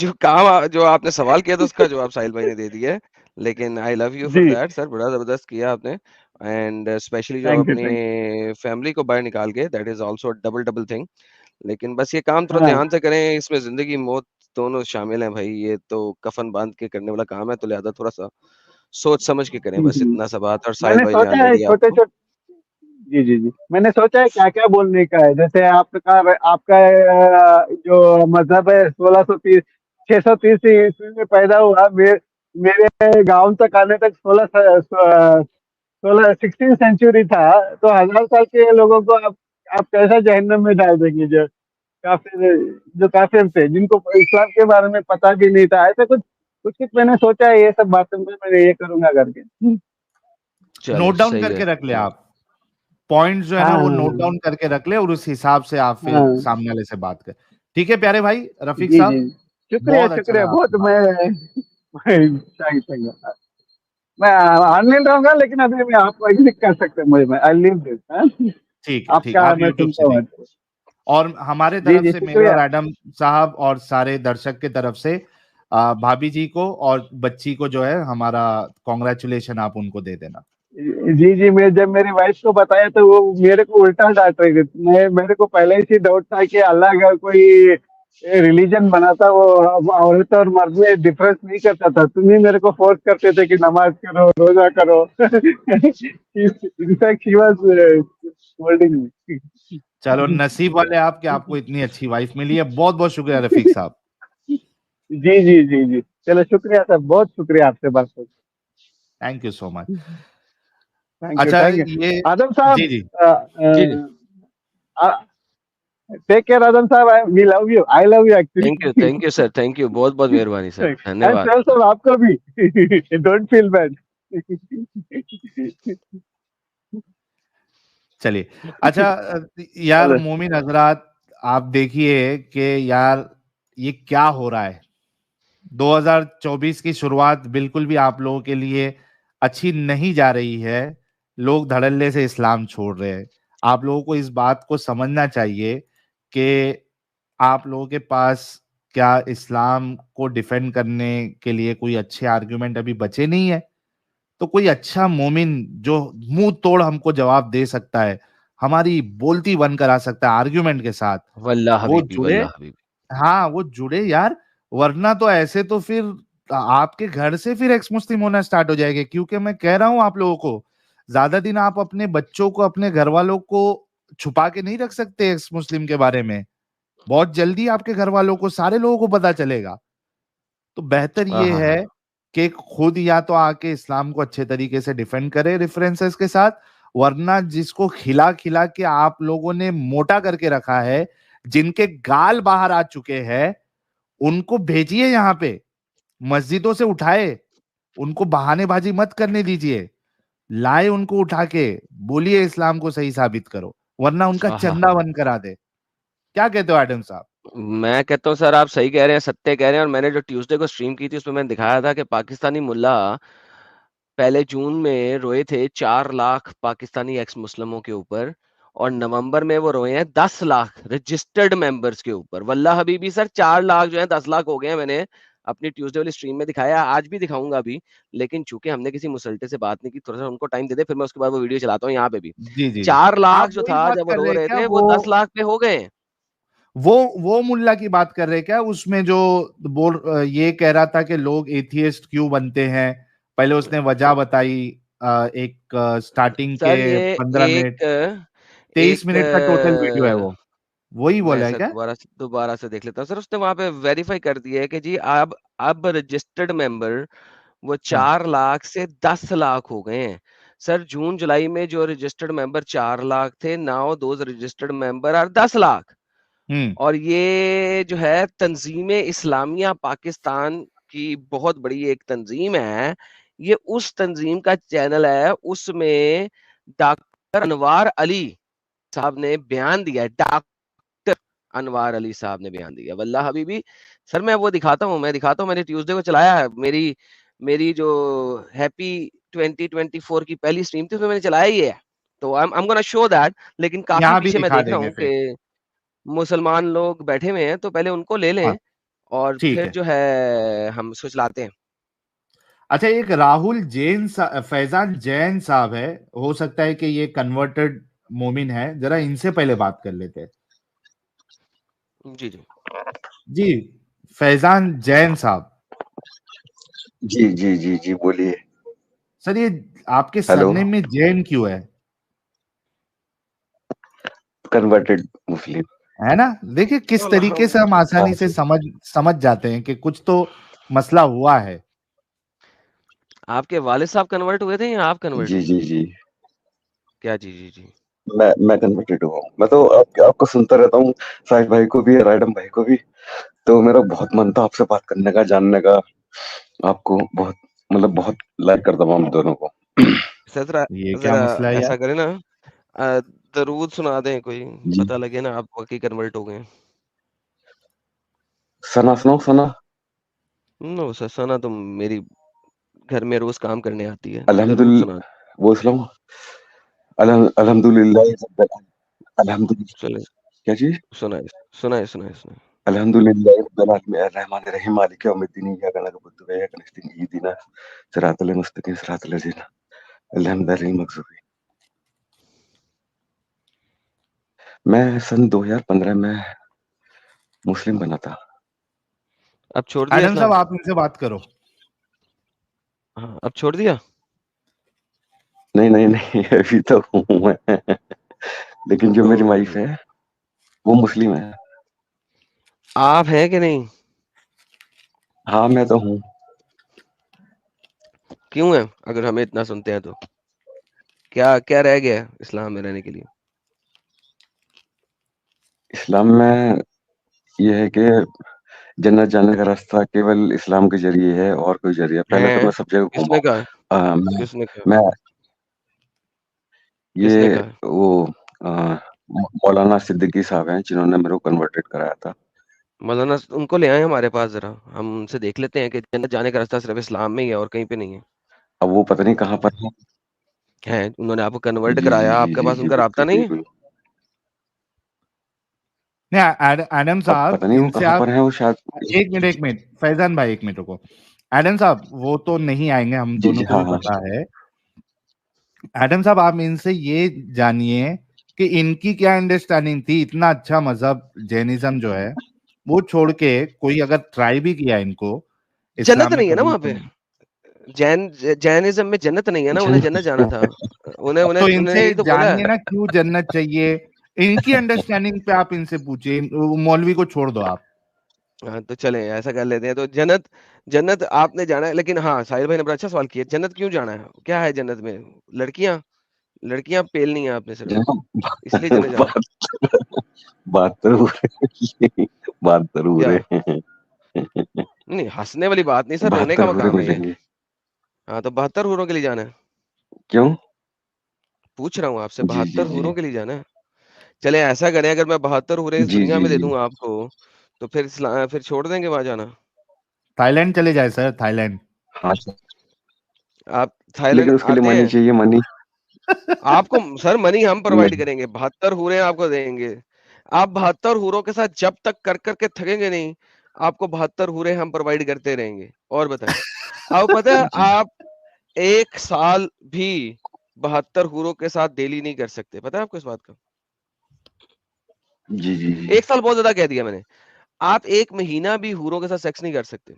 जो आपने सवाल किया था उसका जवाब साहिल भाई ने दे दिया है। लेकिन आई लव यू फॉर
जी।
दैट सर, बड़ा जबरदस्त किया आपने। एंड स्पेशली जो
थैंक यू,
अपने
थैंक
फैमिली को बाहर निकाल के, that is also double double thing. लेकिन बस ये काम
यू।
थोड़ा
हाँ।
ध्यान से करें, इसमें जिंदगी मौत दोनों शामिल हैं भाई। ये तो कफन बांध के करने वाला काम है, तो लिहाजा थोड़ा सा सोच समझ के करें, बस इतना सा बात। और साहिल
मैंने
भाई ने
सोचा है
ऑलरेडी
छोटे
आपको।
छोटे। जी, जी, जी। मैंने सोचा है क्या क्या बोलने का है। जैसे आपका आपका जो मजहब है, 630 ईस्वी में पैदा हुआ। मेरे गांव तक आने तक 16 सेंचुरी था। तो 1000 साल के लोगों को आप कैसा जहन्नम में डाल देंगे, जो काफिर जो काफिर थे, जिनको इस्लाम के बारे में पता भी नहीं था। ऐसा कुछ कुछ कुछ मैंने सोचा है, ये सब बातों पे मैं ये करूंगा करके।
चलो
नोट डाउन
सही है।
करके रख ले आप। पॉइंट्स जो है ना वो नोट
हाँ,
डाउन करके रख ले, और उस हिसाब से आप फिर
हाँ।
सामने वाले से बात कर। ठीक है प्यारे भाई रफीक
जी, जी।
साहब,
शुक्रिया,
बहुत अच्छा
शुक्रिया
लगा
बहुत।
आपसे बात।
मैं ऑनलाइन रहूंगा, लेकिन अभी मैं आपको एग्जिट कर सकते हैं। मुझे मैं आई लीव दिस।
ठीक है, ठीक है,
आपका
आप
मैं
यूट्यूब से
सुनता हूँ।
देखिए। और हमारे
जी,
तरफ
जी,
से, मेरे और
शुक्रिया।
एडम साहब और सारे दर्शक के तरफ से भाभी जी को और बच्ची को जो है हमारा कॉन्ग्रेचुलेशन आप उनको दे देना।
जी, जी। मैं जब मेरी वाइफ को बताया तो वो मेरे को उल्टा डांट रही थी। मेरे को पहले ही डाउट था कि अल्लाह का कोई रिलीजन बनाता, वो औरत और मर्द में डिफरेंस नहीं करता था। तुम ही मेरे को फोर्स करते थे कि नमाज करो, रोजा करो। In fact she was holding me.
चलो, नसीब वाले आप कि आपको इतनी अच्छी वाइफ मिली है। बहुत बहुत शुक्रिया रफीक साहब।
जी, जी, जी, जी। चलो, शुक्रिया सर, बहुत शुक्रिया आपसे बात करके।
Thank you so much.
Thank you,
अच्छा,
थैंक यू।
ये
आदम साहब,
जी जी
अ,
जी जी।
अ, टेक केयर राजन साहब, we love you, I love you actually.
Thank you sir, thank you, बहुत बहुत मेहरबानी सर,
एंड
धन्यवाद।
सर साहब आपको भी, डोंट फील बैड।
चलिए, अच्छा यार मोमिन हजरात, आप देखिए कि यार ये क्या हो रहा है। 2024 की शुरुआत बिल्कुल भी आप लोगों के लिए अच्छी नहीं जा रही है। लोग धड़ल्ले से इस्लाम छोड़ रहे हैं। आप लोगों को इस बात को समझना चाहिए कि आप लोगों के पास क्या इस्लाम को डिफेंड करने के लिए कोई अच्छे आर्गुमेंट अभी बचे नहीं है। तो कोई अच्छा मोमिन जो मुंह तोड़ हमको जवाब दे सकता है, हमारी बोलती बंद करा सकता है आर्ग्यूमेंट के साथ,
वल्लाह
वो
हबीबी,
जुड़े।
वल्लाह हबीबी।
हाँ, वो जुड़े यार, वरना तो ऐसे तो फिर आपके घर से फिर एक्स मुस्लिम होना स्टार्ट हो जाएगा। क्योंकि मैं कह रहा हूं आप लोगों को, ज्यादा दिन आप अपने बच्चों को, अपने घर वालों को छुपा के नहीं रख सकते एक्स मुस्लिम के बारे में। बहुत जल्दी आपके घर वालों को, सारे लोगों को पता चलेगा। तो बेहतर
हाँ
ये
हाँ
है
हाँ,
कि खुद या तो आके इस्लाम को अच्छे तरीके से डिफेंड करे रेफरेंसेस के साथ, वरना जिसको खिला खिला के आप लोगों ने मोटा करके रखा है, जिनके गाल बाहर आ चुके हैं, उनको भेजिए यहाँ पे, मस्जिदों से उठाए, उनको बहानेबाजी मत करने दीजिए, लाए उनको उठा के, बोलिए इस्लाम को सही साबित करो, वरना उनका
हाँ हाँ
चंदा
हाँ।
बंद करा दे। क्या कहते हो एडम साहब?
मैं कहता हूँ सर, आप सही कह रहे हैं, सत्य कह रहे हैं। और मैंने जो ट्यूसडे को स्ट्रीम की थी उसमें मैंने दिखाया था कि पाकिस्तानी मुल्ला पहले जून में रोए थे 4 लाख पाकिस्तानी एक्स मुस्लिमों के ऊपर, और नवंबर में वो रोए हैं 10 लाख रजिस्टर्ड मेंबर्स के ऊपर। वल्लाह हबीबी सर, 4 लाख जो है 10 लाख हो गए हैं। मैंने अपनी ट्यूसडे वाली स्ट्रीम में दिखाया, आज भी दिखाऊंगा अभी, लेकिन चूंकि हमने किसी मुसल्टे से बात नहीं की, थोड़ा सा उनको टाइम दे दे, फिर मैं उसके बाद वो वीडियो चलाता हूँ यहाँ पे भी।
जी जी जी।
4 लाख
आप
जो
वही
था
बात
जब वो
कर
रो
रहे हैं
रहे
क्या?
थे, वो 10 लाख पे हो गए हैं।
वो मुल्ला की बात कर रहे हैं क्या? उसमें जो ये कह रहा था कि लोग एथियस्ट क्यों बनते हैं, पहले उसने वजह बताई। एक स्टार्टिंग के
सर ये
15 मिनट, 23 मिनट का टोटल वीडियो है वो, वही
मैं
बोला है
सर
क्या?
दोबारा से देख लेता हूँ सर। उसने वहां पे वेरीफाई कर दिया है कि जी अब रजिस्टर्ड मेंबर वो
हाँ।
4 लाख से 10 लाख हो गए हैं। सर जून जुलाई में जो रजिस्टर्ड मेंबर 4 लाख थे, now those registered member are 10 lakh.
Hmm.
और ये जो है तंजीम इस्लामिया पाकिस्तान की बहुत बड़ी एक तंजीम है। ये उस तंजीम का चैनल है, उसमें डॉक्टर अनवार अली साहब ने बयान दिया है। डॉक्टर अनवार अली साहब ने बयान दिया। वल्लाह हबीबी सर, मैं वो दिखाता हूँ, मैंने ट्यूसडे को चलाया है। मेरी मेरी जो हैप्पी 2024 की पहली स्ट्रीम थी उसमें मैंने चलाया ही है। तो I am gonna show that. लेकिन काफी
यहाँ भी
पीछे मैं
दिखा
देख रहा
देंगे
हूँ
फिर।
कि मुसलमान लोग बैठे हुए हैं, तो पहले उनको ले
हाँ,
लें और
ठीक
फिर
है।
जो है हम उसको चलाते हैं।
अच्छा, एक राहुल फैजान जैन साहब है, हो सकता है कि ये कन्वर्टेड मोमिन है, जरा इनसे पहले बात कर लेते हैं।
जी जी।
जी, फैजान जैन साहब।
जी जी जी जी, बोलिए।
सर, ये आपके
हेलो।
सरनेम में जैन क्यों है?
कन्वर्टेड मुस्लिम।
है ना? देखिए किस तरीके से हम
हाँ
आसानी से
जी।
समझ जाते हैं कि कुछ तो मसला हुआ है।
आपके वालिद साहब कन्वर्ट हुए थे या आप कन्वर्ट
जी
हुए?
जी जी।
क्या? जी जी जी।
मैं कन्वर्टेड हुआ हूँ। मैं तो आपको सुनता रहता हूँ, साहिब भाई को भी, राइडम भाई को भी। तो मेरा बहुत मन था आपसे बात करने का, जानने का। आपको बहुत, मतलब बहुत लाइक करता हूँ हम दोनों को।
सर जरा
ये क्या
जरा
मसला है यार?
ऐसा करें ना, दरूद सुना दें कोई,
जी।
पता लगे ना आप वाकई कन्वर्ट हो गए।
सना सुनाओ, सना।
नो सर, सना तो मेरी घर में रोज काम करने आती है। दरूद सुना।
अल्हम्दुलिल्लाह, वो सुनाओ। अल्हम्दुलिल्लाह अल्हम्दुलिल्लाह।
चले,
क्या चीज?
सुनाए सुनाए सुनाए सुनाए।
अल्हम्दुलिल्लाह रब्बिल आलमीन अर्रहमानिर रहीम मालिक यौमिद्दीन इय्याका नअबुदु व इय्याका नस्तईन इहदिना सिरातल मुस्तकीम सिरातल लज़ीना अनअमता अलैहिम मग़ज़ूबी। मैं सन 2015 में मुस्लिम बना था।
अब छोड़ दिया
एडम साहब,
इस्लाम?
आप इनसे बात करो।
हाँ, अब छोड़ दिया।
नहीं नहीं नहीं, अभी तो हूँ मैं। लेकिन जो मेरी वाइफ
तो
है वो मुस्लिम है।
आप हैं कि नहीं?
हाँ, मैं तो हूँ।
क्यों है, अगर हमें इतना सुनते हैं तो? क्या क्या रह गया है इस्लाम में रहने के लिए?
इस्लाम में ये है कि जन्नत जाने का रास्ता केवल इस्लाम के जरिए है और कोई जरिया। पहले तो मैं सब जगह
किसने
घूमा
कहा?
हूँ।
किसने कहा?
मैं
किसने
ये
कहा?
वो मौलाना सिद्दीकी साहब हैं जिन्होंने मेरे को कन्वर्टेड कराया था।
मौलाना उनको ले आए हमारे पास जरा, हम उनसे देख लेते हैं कि जन्नत जाने का रास्ता सिर्फ इस्लाम में ही है और कहीं पे नहीं है।
अब वो पता नहीं कहाँ पर है।
उन्होंने आपको कन्वर्ट
जी जी
कराया,
जी
आपके
जी
पास
जी
उनका राब्ता
बिल्कुल
नहीं है?
बिल्कुल।
नहीं एडम
अब
साहब,
पता नहीं वो
इनसे
कहाँ
आप
पर है, वो शायद।
एक मिनट फैजान भाई, एक मिनट रुको। एडम साहब वो तो नहीं आएंगे, हम
जी
दोनों
जी
को
हाँ
भी
हाँ।
पता है। एडम साहब आप इनसे ये जानिए कि इनकी क्या अंडरस्टैंडिंग थी। इतना अच्छा मजहब जैनिज्म जो है वो छोड़ के कोई अगर ट्राई भी किया इनको
जन्नत
इस्लाम में
नहीं है ना
कबूल
वहाँ पे?
करने,
जैनिज्म में जन्नत नहीं है ना, उन्हें जन्नत जाना था। उन्हें उन्हें
तो
उन्होंने
इनसे
यही तो बोला
जानिए
है।
ना क्यों जन्नत चाहिए। इनकी अंडरस्टैंडिंग पे आप इनसे पूछिए, मौलवी को छोड़ दो आप।
हाँ, तो चलें ऐसा कर लेते हैं। तो जन्नत जन्नत आपने जाना है, लेकिन हाँ, साहिल भाई ने बड़ा अच्छा सवाल किया। जन्नत क्यों जाना है? क्या है जन्नत में? लड़कियाँ? लड़कियाँ पेलनी है आपने सिर्फ, इसलिए जन्नत जाना है।
बात जरूर
क्या?
है।
नहीं, हँसने वाली बात नहीं सर, रोने
72
का
हूरें
मकाम है ये।
मिलेंगी।
हाँ, तो 72 हूरों के लिए जाना है।
क्यों?
पूछ रहा हूँ आपसे,
जी जी
72
जी
हूरों के लिए जाना है? चलें ऐसा करें, अगर मैं 72 हूरें इस
जी
दुनिया
जी
में दे
जी।
दूँ आपको, तो फिर छोड़ देंगे वहाँ जाना?
थाईलैंड चले जाए सर, थाईलैंड।
हाँ सर,
आप थाईलैंड
लेकिन उसके लिए
आते
मनी
हैं?
चाहिए, मनी।
आपको सर मनी हम प्रोवाइड
नहीं
करेंगे, 72 हूरें आपको देंगे। आप 72 हूरों के साथ जब तक कर के थकेंगे नहीं, आपको 72 हूरें हम प्रोवाइड करते रहेंगे। और बताएं, आपको पता है
जी
आप 1 साल भी 72 हूरों के साथ डेली नहीं कर सकते, पता है आपको इस बात का?
जी जी जी
1 साल बहुत ज्यादा कह दिया मैंने। आप 1 महीना भी हूरों के साथ सेक्स नहीं कर सकते।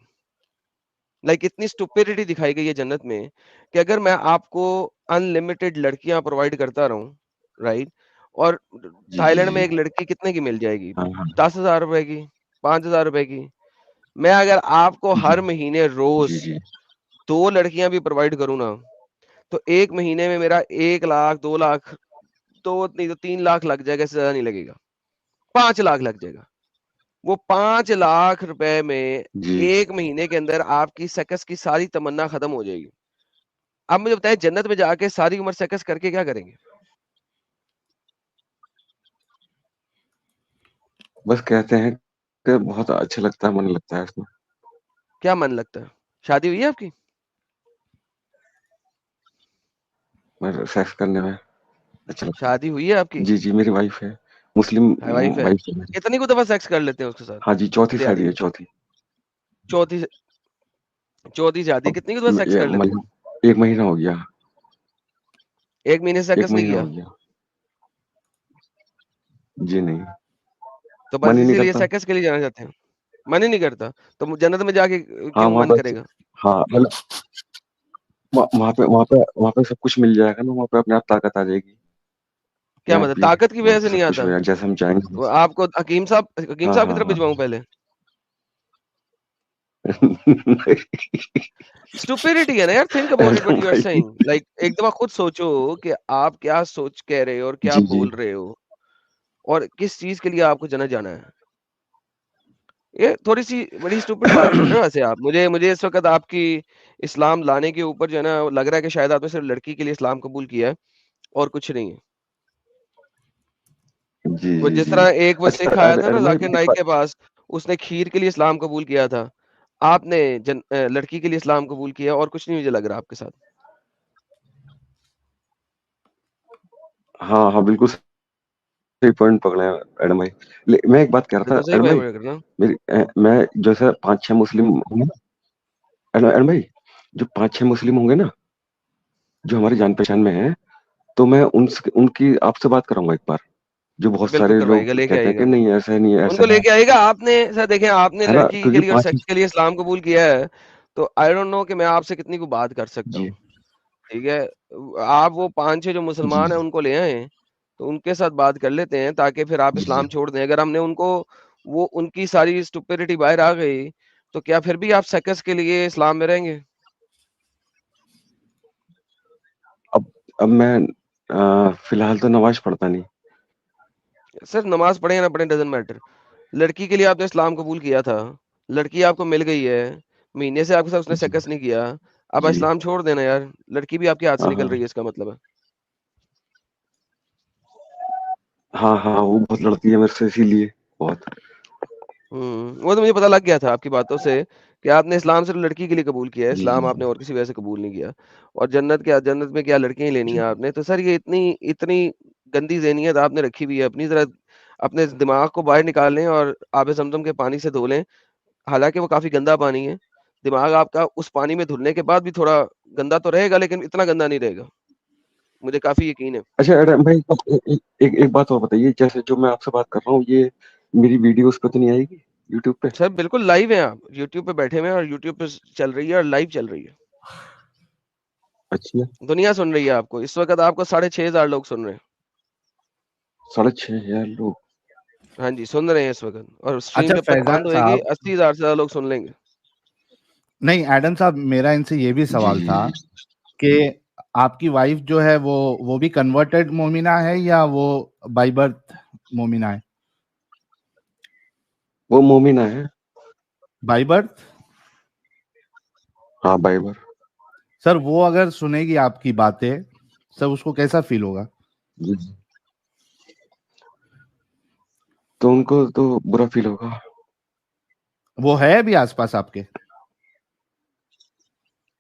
लाइक इतनी स्टुपिडिटी दिखाई गई है जन्नत में कि अगर मैं आपको अनलिमिटेड लड़कियां प्रोवाइड करता रहूं, राइट? और
जी जी
थाईलैंड में
जी।
एक लड़की कितने की मिल जाएगी?
हाँ हाँ
10,000 रुपए की, 5,000 रुपए की। मैं अगर आपको
जी
हर महीने रोज
जी जी
2 लड़कियां भी प्रोवाइड करूं ना, तो 1 महीने में मेरा 1 लाख, 2 लाख, दो नहीं तो 3 लाख लग जाएगा, इससे ज्यादा नहीं लगेगा। 5 लाख लग जाएगा। वो 5 लाख रुपए में
जी।
1 महीने के अंदर आपकी सेक्स की सारी तमन्ना खत्म हो जाएगी। आप मुझे बताएं, जन्नत में जाके सारी उम्र सेक्स करके क्या करेंगे?
बस कहते हैं कि बहुत अच्छा लगता है, मन लगता है इसमें।
क्या मन लगता है? शादी हुई है आपकी?
मेरे सेक्स करने में अच्छा लगता
शादी हुई है
है।
आपकी?
जी जी मेरी वाइफ है, मुस्लिम
वाइफ है?
वाइफ है मेरी।
कितनी को दफा सेक्स कर लेते हैं उसके साथ?
हाँ जी, चौथी शादी
दिहाड़ी
है,
में?
चौथी।
चौथी चौथी शादी,
अब
कितनी को दफा सेक्स
ये
कर लेते हैं?
1 महीना हो गया।
1 महीने से
एक
सेक्स नहीं
महीना
किया?
हो गया। जी नहीं,
तो बस
मन ही नहीं
इसीलिए
करता।
सेक्स के लिए जाना चाहते हैं? मन ही नहीं करता तो जन्नत में जाके
हाँ
क्यों
वहाँ
मन
पर।
करेगा?
हाँ मतलब वहाँ पे सब कुछ मिल जाएगा ना, वहाँ पे अपने आप ताकत आ जाएगी।
क्या
यहाँ
मतलब
भी
ताकत की
वहाँ
वजह से
पे
नहीं
सब कुछ
आता?
हो जाएगा जैसे हम चाहेंगे।
वो आपको हकीम
हाँ
साहब की
हाँ
तरफ
हाँ
भिजवाऊं पहले? स्टुपिडिटी है ना यार, थिंक अबाउट इट व्हाट
एकदम
यू आर
भाई।
सेइंग। लाइक एक दफा खुद सोचो कि आप क्या सोच कह रहे हो और क्या
जी जी
बोल रहे हो, और किस चीज के लिए आपको जन्नत जाना है। ये थोड़ी सी बड़ी स्टूपिड बात कर रहे हो वैसे आप। मुझे मुझे इस वक्त आपकी इस्लाम लाने के ऊपर जो है ना, लग रहा है कि शायद आपने सिर्फ लड़की के लिए इस्लाम कबूल किया है और कुछ नहीं है।
जी
वो
जी
जिस
जी।
तरह एक वो
अच्छा
सिख आया
अरे
था
अरे
ना
मैं
जाकिर नाइक के पास, उसने खीर के लिए इस्लाम कबूल किया था। आपने लड़की के लिए इस्लाम कबूल किया और कुछ नहीं मुझे लग रहा आपके साथ।
हाँ हाँ बिल्कुल सही पॉइंट पकड़े हैं एडम भाई। मैं एक बात कह रहा था
बिल्कुल सही
एडम
बात
भाई।
करना।
मैं जैसे 5-6 मुस्लिम होंगे ना, एडम भाई, जो 5-6 मुस्लिम होंगे ना जो हमारी जान पहचान में है, तो मैं उनकी आपसे बात कराऊंगा एक बार। जो बहुत
बिल्कुल
सारे लोग
करवाइएगा, लेके
कहते हैं कि
आइएगा।
नहीं ऐसा है, नहीं ऐसा
उनको
है।
लेके आएगा। आपने सर देखें, आपने
है ना,
लड़की के
क्योंकि
लिए और
5।
सेक्स के लिए इस्लाम कबूल किया है, तो आई डोंट नो कि मैं आपसे कितनी को बात कर सकता
जी
हूँ। ठीक है, आप वो 5-6 जो
जी
मुसलमान हैं
जी
उनको ले आए, तो उनके साथ बात कर लेते हैं ताकि फिर आप
जी जी।
इस्लाम छोड़ दें। अगर हमने उनको वो उनकी सारी स्टुपिडिटी बाहर आ गई, तो क्या फिर भी आप सेक्स के लिए इस्लाम में रहेंगे?
अब मैं फिलहाल तो नमाज पढ़ता नहीं।
सर नमाज पढ़े या ना पढ़े डजंट मैटर। लड़की के लिए आपने इस्लाम कबूल किया था, लड़की आपको मिल गई है, महीने से आपके साथ उसने सेक्स नहीं किया, अब
जी
इस्लाम छोड़ देना यार, लड़की भी आपके हाथ से
हाँ
निकल
हाँ
रही है, इसका मतलब है।
हाँ हाँ, वो बहुत लड़ती है मेरे से इसीलिए बहुत।
वो तो मुझे पता लग गया था आपकी बातों से कि आपने इस्लाम सिर्फ लड़की के लिए कबूल किया है,
जी
इस्लाम
जी
आपने और किसी वजह से कबूल नहीं किया। और जन्नत में क्या लड़कियां ही लेनी है
जी
आपने। तो सर ये इतनी इतनी गंदी ज़हनियत आपने रखी हुई है अपनी, जरा अपने दिमाग को बाहर निकाल लें और आबे ज़मज़म के पानी से धो लें। हालांकि वो काफी गंदा पानी है, दिमाग आपका उस पानी में धुलने के बाद भी थोड़ा गंदा तो रहेगा, लेकिन इतना गंदा नहीं रहेगा, मुझे काफी यकीन है।
अच्छा एडम भाई, एक बात और बताइए, जैसे जो मैं आपसे बात कर रहा हूँ, ये मेरी वीडियो उस पर तो नहीं आएगी यूट्यूब पे?
सर बिल्कुल लाइव है, आप यूट्यूब पे बैठे हुए हैं और यूट्यूब पे चल रही है और लाइव चल रही है।
अच्छा,
दुनिया सुन रही है आपको इस वक्त, आपको 6,500 लोग सुन रहे हैं।
6,500 लोग?
हाँ जी, सुन रहे हैं इस वक्त, और स्ट्रीम
अच्छा
जब तक
फैजान
बंद होएगी
साहब,
80,000 से ज्यादा लोग सुन लेंगे।
नहीं एडम साहब, मेरा इनसे ये भी
जी
सवाल
जी
था
जी।
कि आपकी वाइफ जो है वो भी कन्वर्टेड मोमिना है या वो बाई बर्थ मोमिना है?
वो मोमिना है।
By birth?
हाँ बाइबर।
सर वो अगर सुनेगी आपकी बातें, सर उसको कैसा फील होगा?
जी जी। तो उनको तो बुरा फील होगा।
वो है अभी आसपास आपके?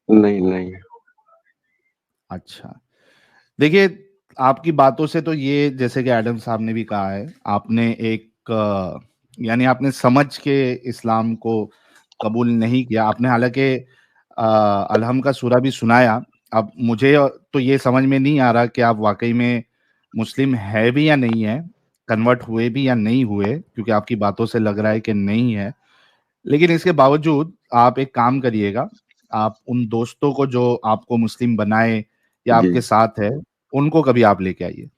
नहीं नहीं।
अच्छा, देखिए आपकी बातों से तो ये, जैसे कि एडम साहब ने भी कहा है, आपने एक यानी आपने समझ के इस्लाम को कबूल नहीं किया आपने। हालांकि अलहम का सूरा भी सुनाया। अब मुझे तो ये समझ में नहीं आ रहा कि आप वाकई में मुस्लिम है भी या नहीं है, कन्वर्ट हुए भी या नहीं हुए, क्योंकि आपकी बातों से लग रहा है कि नहीं है। लेकिन इसके बावजूद आप एक काम करिएगा, आप उन दोस्तों को जो आपको मुस्लिम बनाए या
जी
आपके साथ है, उनको कभी आप लेके आइए।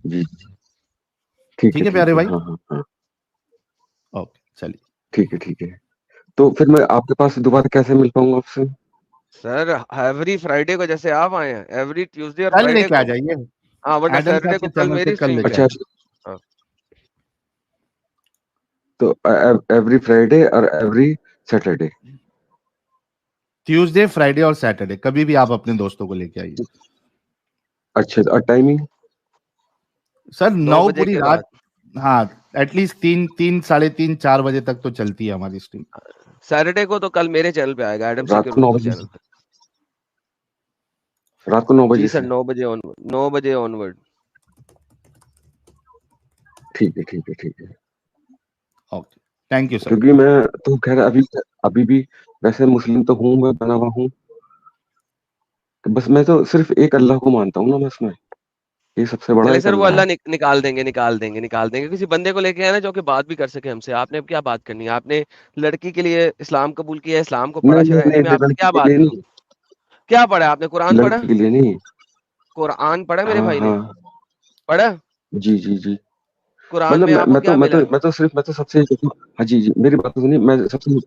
जी। ठीक है
ठीक है
ठीक
प्यारे
है।
भाई?
हाँ हाँ हाँ।
ओके चलिए।
ठीक है ठीक है। तो फिर मैं आपके पास दोबारा कैसे मिल पाऊंगा आपसे?
सर एवरी फ्राइडे को जैसे आप आए हैं, एवरी ट्यूसडे और
कल
फ्राइडे
लेके आ
को।
जाइए,
हाँ, वरना
एडम साहब
सैटरडे
के
को कल
चैनल से
मेरी
कल
स्ट्रीम पे
लेके
आए।
अच्छा,
आइए।
हाँ,
तो एवरी फ्राइडे और एवरी सैटरडे?
ट्यूसडे, फ्राइडे और सैटरडे कभी भी आप अपने दोस्तों को लेके आइए।
अच्छा, और टाइमिंग?
सर
9
9
बजे
पूरी
के
रात।
बाद।
हाँ, एटलीस्ट 3, 3, 3, 4 बजे तक तो चलती है हमारी स्ट्रीम।
सैटरडे को तो कल मेरे चैनल पे आएगा, एडम
रात
सिक्योर
को 9
उर्दू
बजे
चैनल
से?
पे।
रात को 9 बजे
जी सर,
से?
9 बजे ऑन, 9 बजे ऑनवर्ड।
ठीक है ठीक है ठीक है।
Okay, thank you sir.
क्योंकि मैं तो खैर अभी अभी भी वैसे मुस्लिम तो हूँ, मैं बना हुआ हूँ। बस मैं तो सिर्फ एक अल्लाह को मानता हूँ ना, बस मैं, ये सबसे बड़ा
चले
एक
सर, वो
अल्लाह है।
अल्लाह निकाल देंगे, निकाल देंगे किसी बंदे को लेके आना जो कि बात भी कर सके हमसे। आपने अब क्या बात करनी है? आपने लड़की के लिए इस्लाम कबूल किया, इस्लाम को पढ़ा
नहीं नहीं
शरा,
नहीं,
मैं आपसे
लड़की
क्या
के
बात
लिए
करूं?
नहीं।
क्या पढ़ा है आपने? कुरान पढ़ा?
लड़की के लिए नहीं।
कुरान पढ़ा मेरे
हाँ
भाई ने?
हाँ।
पढ़ा?
जी जी जी।
कुरान
मतलब
में आपको क्या मिला?
मैं तो सबसे, हाँ जी जी, मेरी बात तो सुनिए, मैं सबसे,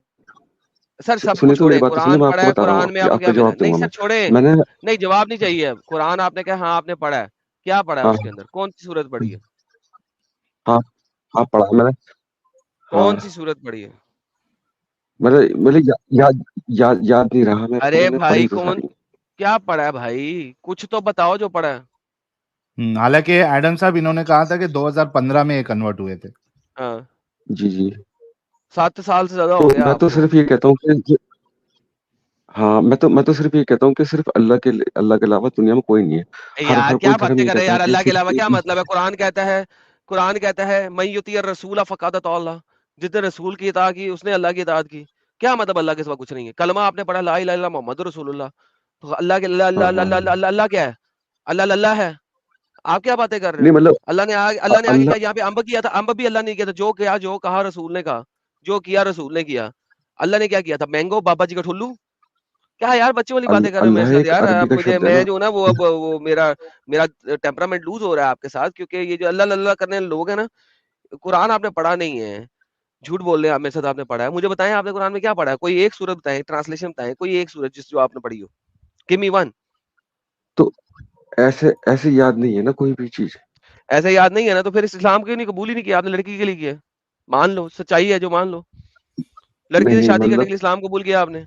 सर सबको
सुनिए तो मेरी
छोड़े,
बात तो सुनिए,
कुरान
मैं
पढ़ा
आपको
है,
बता रहा हूँ,
कुरान में आपको
आप
क्या
पे
मिला?
जवाब
नहीं
दूंगा
सर
मैं।
छोड़े,
मैंने,
नहीं जवाब नहीं चाहिए अब। कुरान आपने कहा हाँ आपने पढ़ा है, क्या पढ़ा है
हाँ
उसके अंदर? कौन सी सूरत पढ़ी है?
हाँ हाँ पढ़ा है मैंने।
कौन
हाँ,
सी सूरत पढ़ी है?
मैंने मेरे याद नहीं रहा मेरे को,
अरे
मैंने
भाई
पढ़ी तो
कौन,
सारी।
क्या पढ़ा है भाई? कुछ तो बताओ जो पढ़ा है।
हालांकि एडम साहब इन्होंने कहा था कि 2015 में ये कन्वर्ट हुए थे।
हाँ,
जी जी।
7 साल से ज्यादा हो
तो
गया
मैं तो
आपको।
सिर्फ ये कहता हूँ कि हाँ, मैं तो सिर्फ ये कहता हूँ कि सिर्फ अल्लाह के अलावा दुनिया में कोई नहीं है। हर
यार
हर कोई
क्या
धर्म
बातें
ये
कर रहे हैं
कहता है
यार,
कि
अल्लाह के अलावा
सिर्फ एक
क्या
ही।
मतलब है? कुरान कहता है मैं युती रसूल फ़क़द अल्लाह, जिसने रसूल की इताअत की उसने अल्लाह की इताअत की। क्या मतलब अल्लाह के सिवा कुछ नहीं है? कलमा आपने पढ़ा ला इलाहा इल्लल्लाह मुहम्मदुर रसूलुल्लाह, तो अल्लाह के अल्लाह
हाँ
अल्लाह
हाँ
अल्लाह
हाँ।
अल्लाह अल्लाह क्या है? अल्लाह अल्लाह है। आप क्या बातें कर रहे
नहीं
हो?
मतलब
अल्लाह ने आगे
अल्लाह,
कहा, यहाँ पे अम्ब किया था, अम्ब भी अल्लाह ने किया था, जो किया जो कहा रसूल ने कहा, जो किया रसूल ने किया। अल्लाह ने क्या किया था? मैंगो बाबा जी का ठुल्लू? क्या यार बच्चों वाली बातें कर रहे हो मेरे
अल्लाह
साथ
एक
यार?
अरबी
अब
का
मुझे,
शब्द है
मैं
ना।
जो ना वो अब वो मेरा मेरा टेम्परामेंट लूज हो रहा है आपके साथ, क्योंकि ये जो अल्लाह अल्लाह करने वाले लोग हैं ना, कुरान आपने पढ़ा नहीं है, झूठ बोल रहे हैं आप मेरे साथ। आपने पढ़ा है, मुझे बताएं आपने कुरान में क्या पढ़ा है? कोई एक सूरत बताएं, ट्रांसलेशन बताएं, कोई एक सूरत जिस जो आपने पढ़ी हो। Give me one.
तो ऐसे ऐसे याद नहीं है ना कोई भी चीज।
ऐसे याद नहीं है ना, तो फिर इस्लाम क्यों नहीं कबूल ही नहीं किया आपने? लड़की के लिए किया, मान लो सच्चाई है जो मान लो। लड़की से शादी करने के लिए इस्लाम कबूल किया आपने?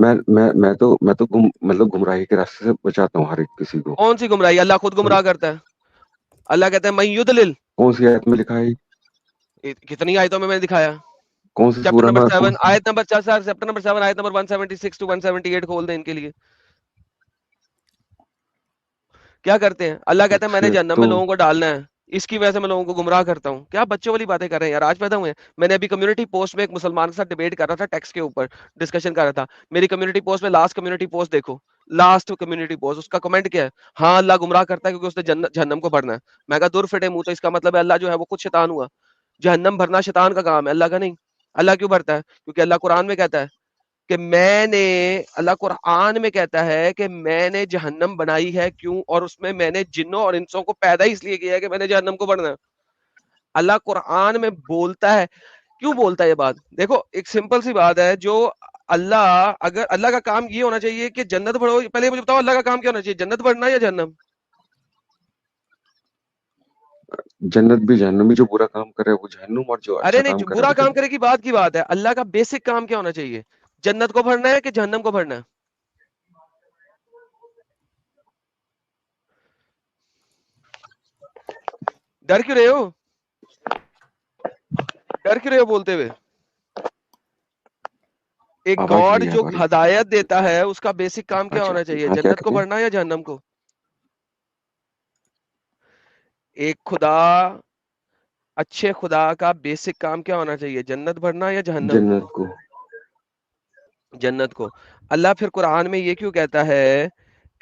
मैं तो मतलब गुमराही के रास्ते से बचाता हूँ हर एक किसी को।
कौन सी गुमराही? अल्लाह खुद गुमराह करता है। अल्लाह कहता है मैं युदलिल।
कौन सी आयत में लिखा है?
कितनी आयतों में मैंने दिखाया।
कौन सी
चैप्टर
सूरह में?
नंबर 7 आयत नंबर 4 चैप्टर नंबर 7 आयत नंबर 176 टू 178 खोल दें इनके लिए। क्या करते हैं? अल्लाह कहता है मैंने जहन्नम में लोगों को डालना है, इसकी वजह से मैं लोगों को गुमराह करता हूँ। क्या बच्चों वाली बातें कर रहे हैं यार, आज पैदा हुए हैं। मैंने अभी कम्युनिटी पोस्ट में एक मुसलमान के साथ डिबेट कर रहा था, टेक्स्ट के ऊपर डिस्कशन कर रहा था। मेरी कम्युनिटी पोस्ट में लास्ट कम्युनिटी पोस्ट देखो, लास्ट कम्युनिटी पोस्ट, उसका कमेंट क्या है? हाँ अल्लाह गुमराह करता है क्योंकि उसने जहन्नम को भरना है। मैं कहा दूर फिटे मुंह, तो इसका मतलब है अल्लाह जो है वो खुद शैतान हुआ। जहन्नम भरना शैतान का काम है, अल्लाह का नहीं। अल्लाह क्यों भरता है? क्योंकि अल्लाह कुरान में कहता है कि अल्लाह कुरान में कहता है कि मैंने जहन्नम बनाई है, क्यों? और उसमें मैंने जिन्नों और इंसों को पैदा इसलिए किया है कि मैंने जहन्नम को भरना है। अल्लाह कुरान में बोलता है। क्यों बोलता है ये बात? देखो एक सिंपल सी बात है, जो अगर अल्लाह का काम ये होना चाहिए कि जन्नत भरो। पहले मुझे बताओ अल्लाह का काम क्या होना चाहिए, जन्नत भरना या जहन्नम?
जन्नत भी जहन्नम भी, जो बुरा काम करे वो जहन्नुम, और जो
अरे
अच्छा
नहीं,
काम
जो
करे
बुरा
वो
काम
जन्नत।
करे की बात है। अल्लाह का बेसिक काम क्या होना चाहिए? जन्नत को भरना है कि जहन्नम को भरना है? डर क्यों रहे हो? डर क्यों रहे हो बोलते हुए? एक
आवाज
गॉड
नहीं है
जो
हमारी।
हदायत देता है उसका बेसिक काम क्या
अच्छा,
होना चाहिए?
हाँ क्या
जन्नत को
कहते हैं?
भरना या जहन्नम को? एक खुदा, अच्छे खुदा का बेसिक काम क्या होना चाहिए? जन्नत भरना या जहन्नम?
जन्नत को।
जन्नत को। अल्लाह फिर कुरान में ये क्यों कहता है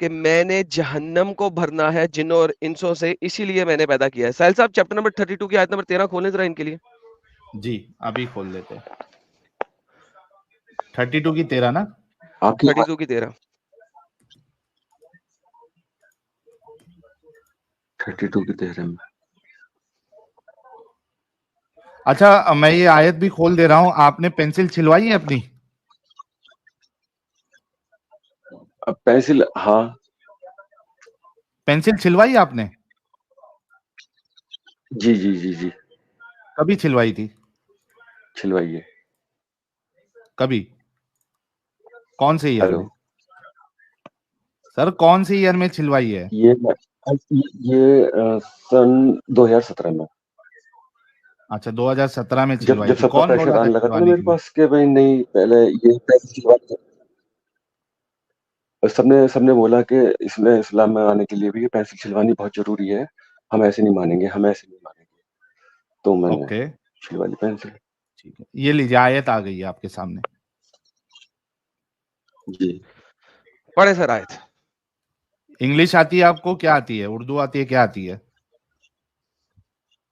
कि मैंने जहन्नम को भरना है जिन्नों और इंसों से, इसीलिए मैंने पैदा किया है। साहिल साहब चैप्टर नंबर 32 की आयत नंबर 13 खोलें जरा इनके लिए।
जी अभी खोल देते हैं। 32 की 13 ना?
आपकी
32 की 13।
32 की 13 में।
अच्छा मैं ये आयत भी खोल दे रहा हूं। आपने पेंसिल छिलवाई है अपनी?
पेंसिल, हाँ।
पेंसिल छिलवाई आपने?
जी जी जी जी।
कभी छिलवाई थी?
छिलवाइए।
कभी? कौन से ईयर
हेलो।
में सर, कौन से ईयर में छिलवाई है?
ये सन 2017 में।
अच्छा 2017 में
जब
छिलवाई
जब
थी।
सबका
कौन बोल
प्रेशर
रहा था
आने लगा था ना
छिलवाने
मेरे
के लिए?
पास कि भाई नहीं, पहले ये पेंसिल छिलवा दो। सबने सबने बोला कि इसमें इस्लाम में आने के लिए भी ये पेंसिल छिलवानी बहुत जरूरी है, हम ऐसे नहीं मानेंगे, हम ऐसे नहीं मानेंगे। तो मैंने
ओके
छिलवा ली पेंसिल।
ठीक है, ये लीजिए आयत आ गई है आपके सामने।
जी।
पढ़े सर आयत।
इंग्लिश आती है आपको? क्या आती है? उर्दू आती है? क्या आती है?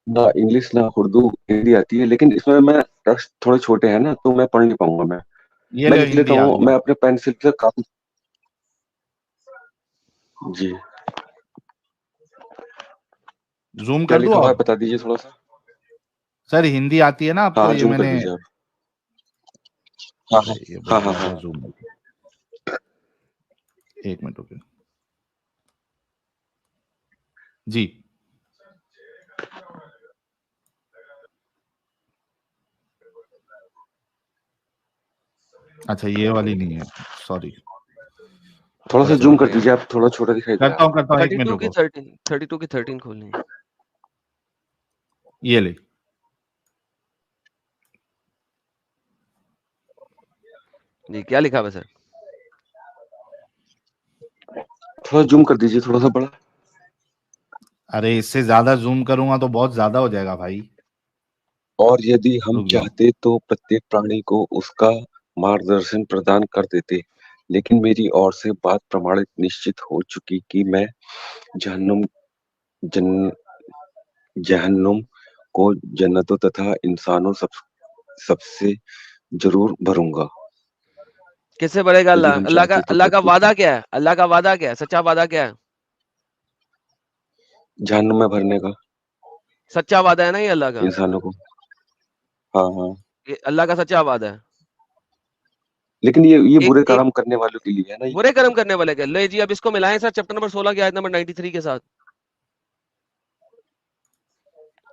ना इंग्लिश ना उर्दू, हिंदी आती है, लेकिन इसमें मैं टेक्स्ट थोड़े छोटे हैं ना, तो मैं पढ़ नहीं पाऊंगा।
ये
मैं
लो
लिख लेता
हिंदी आ
हूँ,
गई
मैं
आप।
अपने पेंसिल से काफी। जी।
जूम
क्या
कर दूं
लिखा हुआ है
और?
बता दीजिए थोड़ा सा।
सर हिंदी आती है ना आपको?
हाँ
ये
जूम कर
मैंने,
दीजिए आप। हाँ हाँ
ये
हाँ
बस
हाँ
ज़्यादा
हाँ।
ज़ूम हो गया। एक मिनट रुकिए जी। अच्छा ये वाली नहीं है, सॉरी।
थोड़ा सा
कोई
जूम
बात
कर
नहीं।
दीजिए आप, थोड़ा छोटा दिखाई दे रहा है।
करता हूँ, एक मिनट
32 की
रुको।
13, 32 की 13 खोलनी है।
ये ले।
जी क्या लिखा हुआ है सर?
थोड़ा जूम कर दीजिए, थोड़ा सा बड़ा।
अरे इससे ज्यादा जूम करूंगा तो बहुत ज्यादा हो जाएगा भाई।
और यदि हम
रुक जाओ।
चाहते तो प्रत्येक प्राणी को उसका मार्गदर्शन प्रदान कर देते, लेकिन मेरी ओर से बात प्रमाणित निश्चित हो चुकी कि मैं जहन्नुम जन जहन्नुम को जन्नतों तथा इंसानों सबसे जरूर भरूंगा।
किससे भरेगा
यदि
अल्लाह?
हम चाहते तो
अल्लाह का
प्रत्येक
वादा क्या है? अल्लाह का वादा क्या है? सच्चा वादा क्या है?
जहन्नुम में भरने का
सच्चा वादा है ना ये अल्लाह का?
इंसानों को। हाँ हाँ।
ये अल्लाह का सच्चा वादा है।
लेकिन ये
एक
बुरे
एक
काम करने वालों के लिए है ना ये।
बुरे कर्म करने वाले के ले जी। अब इसको मिलाएं सर चैप्टर नंबर 16 की आयत नंबर 93 के साथ।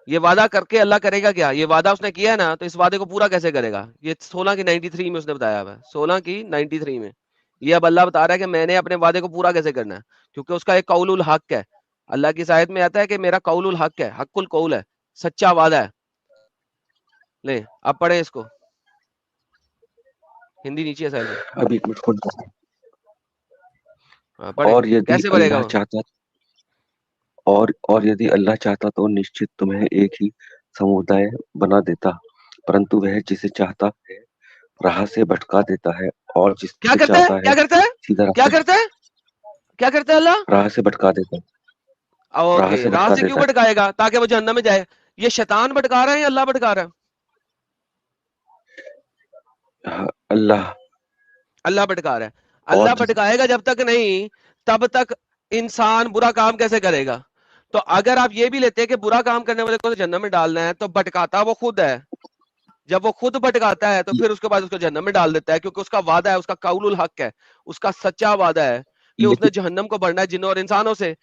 ये वादा करके अल्लाह करेगा क्या? ये वादा उसने किया है ना, तो इस वादे को पूरा कैसे करेगा? ये 16 की 93 में उसने बताया है, 16 की 93 में। ये अब अल्लाह बता रहा है कि मैंने अपने वादे को पूरा कैसे करना है, क्योंकि उसका एक कौलुल हक है। अल्लाह की आयत में आता है कि मेरा कौलुल हक है, हक्कुल कौल है, सच्चा वादा है। ले अब पढ़े इसको,
हिंदी नीचे है साइड में।
अभी एक मिनट खोल दो।
और यदि अल्लाह चाहता और यदि अल्लाह चाहता तो निश्चित तुम्हें एक ही समुदाय बना देता, परंतु वह जिसे चाहता है राह से भटका देता है, और जिसे
क्या करता है, क्या करता है, क्या करता है, क्या करता है अल्लाह?
राह से भटका देता है।
ओके, राह से क्यों भटकाएगा? ताकि वो जहन्नम में जाए। ये शैतान भटका रहा है या अल्लाह भटका रहा है? अल्लाह भटका रहा है। अल्लाह भटकाएगा जब तक नहीं, तब तक इंसान बुरा काम कैसे करेगा? तो अगर आप ये भी लेते हैं कि बुरा काम करने वाले को जहन्नम में डालना है, तो भटकाता वो खुद है। जब वो खुद भटकाता है तो फिर उसके बाद उसको जहन्नम में डाल देता है, क्योंकि उसका वादा है, उसका कौलुल हक है, उसका सच्चा वादा है कि उसने जहन्नम को बढ़ना है जिन्नों और इंसानों से।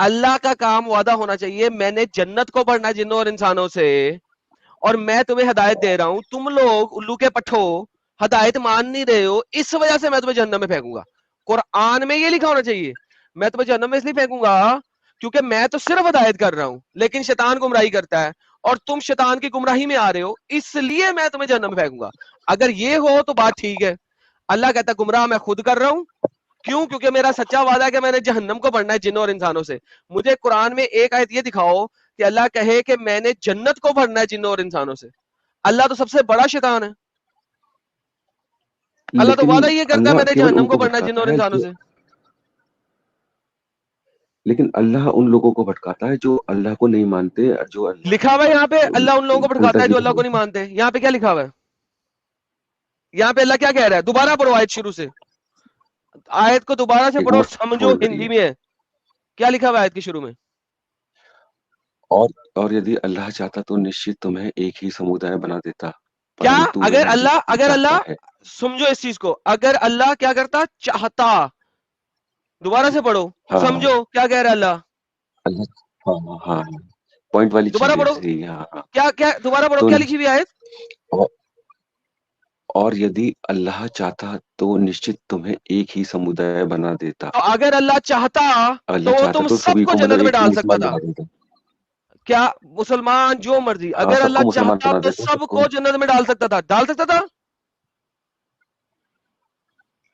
अल्लाह का काम वादा होना चाहिए, मैंने जन्नत को बढ़ना है जिन्नों और इंसानों से, और मैं तुम्हें हिदायत दे रहा हूं, तुम लोग उल्लू के पट्ठो हिदायत मान नहीं रहे हो, इस वजह से मैं तुम्हें जहन्नम में फेंकूंगा। कुरान में ये लिखा होना चाहिए, मैं तुम्हें जहन्नम में इसलिए फेंकूंगा क्योंकि मैं तो सिर्फ हिदायत कर रहा हूं, लेकिन शैतान गुमराही करता है और तुम शैतान की गुमराही में आ रहे हो, इसलिए मैं तुम्हें जहन्नम में फेंकूंगा। अगर ये हो तो बात ठीक है। अल्लाह कहता है गुमराह मैं खुद कर रहा हूं, क्यों? क्योंकि मेरा सच्चा वादा है कि मैंने जहन्नम को बढ़ना है जिन्नों और इंसानों से। मुझे कुरान में एक आयत ये दिखाओ कि अल्लाह कहे कि मैंने जन्नत को बढ़ना है जिन्नों और इंसानों से। अल्लाह तो सबसे बड़ा शैतान है। अल्लाह तो वादा ये करता है मैंने जहन्नम को बढ़ना है जिन्नों और इंसानों से।
लेकिन अल्लाह उन लोगों को भटकाता है जो अल्लाह को नहीं मानते। जो
लिखा हुआ है यहाँ पे अल्लाह उन लोगों को भटकाता है जो अल्लाह को नहीं मानते। यहाँ पे क्या लिखा हुआ है? यहाँ पे अल्लाह क्या कह रहा है? दोबारा पढ़ो आयत शुरू से, आयत को दोबारा से पढ़ो, समझो हिंदी में है क्या लिखा हुआ है आयत के शुरू में।
और यदि अल्लाह चाहता तो निश्चित तुम्हें एक ही समुदाय बना देता।
क्या? अगर अल्लाह समझो इस चीज को, अगर अल्लाह क्या करता? चाहता। दोबारा से पढ़ो, समझो क्या कह रहा है अल्लाह।
हाँ, पॉइंट वाली
दोबारा पढ़ो। क्या क्या दोबारा पढ़ो, क्या लिखी हुई आयत?
और यदि अल्लाह चाहता तो निश्चित तुम्हें एक ही समुदाय बना देता।
तो अगर अल्लाह चाहता तो तुम सबको जन्नत में डाल सकता था। क्या मुसलमान जो मर्जी, अगर अल्लाह चाहता तो सबको जन्नत में डाल सकता था, डाल सकता था।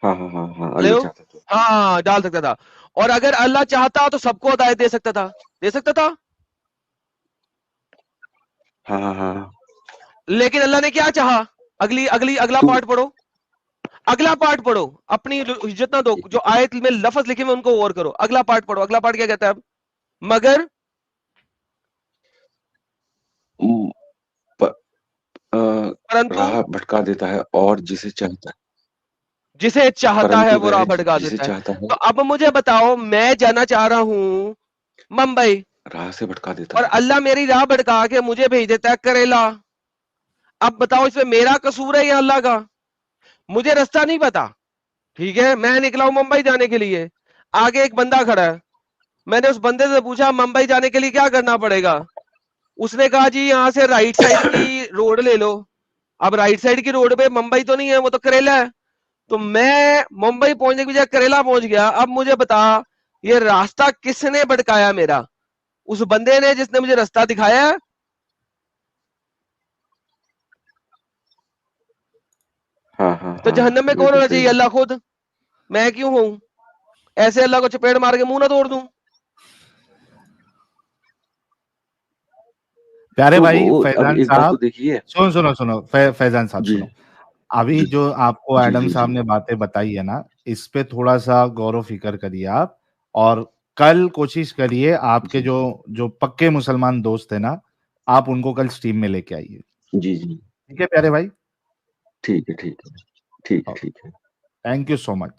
हाँ, डाल सकता था। और अगर अल्लाह चाहता तो सबको हिदायत दे सकता था, दे सकता था।
हाँ।
लेकिन अल्लाह ने क्या चाहा? अगला पार्ट पढ़ो, अगला पार्ट पढ़ो, अपनी इज्जत ना दो, जो आयत में लफ्ज लिखे हुए उनको गौर करो। अगला पार्ट पढ़ो, अगला पार्ट क्या कहता है? अब मगर परंतु
राह भटका देता है, और जिसे चाहता
है वो राह भटका देता है। तो अब मुझे बताओ, मैं जाना चाह रहा हूं मुंबई,
राह से भटका देता
और अल्लाह मेरी राह भटका के मुझे भेज देता है करेला। अब बताओ इसमें मेरा कसूर है या अल्लाह का? मुझे रास्ता नहीं पता, ठीक है, मैं निकला हूं मुंबई जाने के लिए, आगे एक बंदा खड़ा है, मैंने उस बंदे से पूछा मुंबई जाने के लिए क्या करना पड़ेगा? उसने कहा जी यहाँ से राइट साइड की रोड ले लो। अब राइट साइड की रोड पे मुंबई तो नहीं है, वो तो करेला है। तो मैं मुंबई पहुंचने की बजाय करेला पहुंच गया। अब मुझे बता, ये रास्ता किसने भटकाया मेरा? उस बंदे ने जिसने मुझे रास्ता दिखाया। तो जहन्नम में कौन होना चाहिए? अल्लाह खुद। मैं क्यों हूं? ऐसे अल्लाह को चपेट मार के मुंह ना तोड़ दूं?
प्यारे भाई फैजान साहब, देखिए सुनो फैजान साहब सुनो, अभी जो आपको एडम साहब ने बातें बताई है ना, इस पे थोड़ा सा गौर फिक्र करिए आप, और कल कोशिश करिए आपके जो पक्के मुसलमान दोस्त है ना, आप उनको कल स्ट्रीम में लेके आइए।
जी
ठीक है प्यारे भाई?
ठीक है। Thank you so much.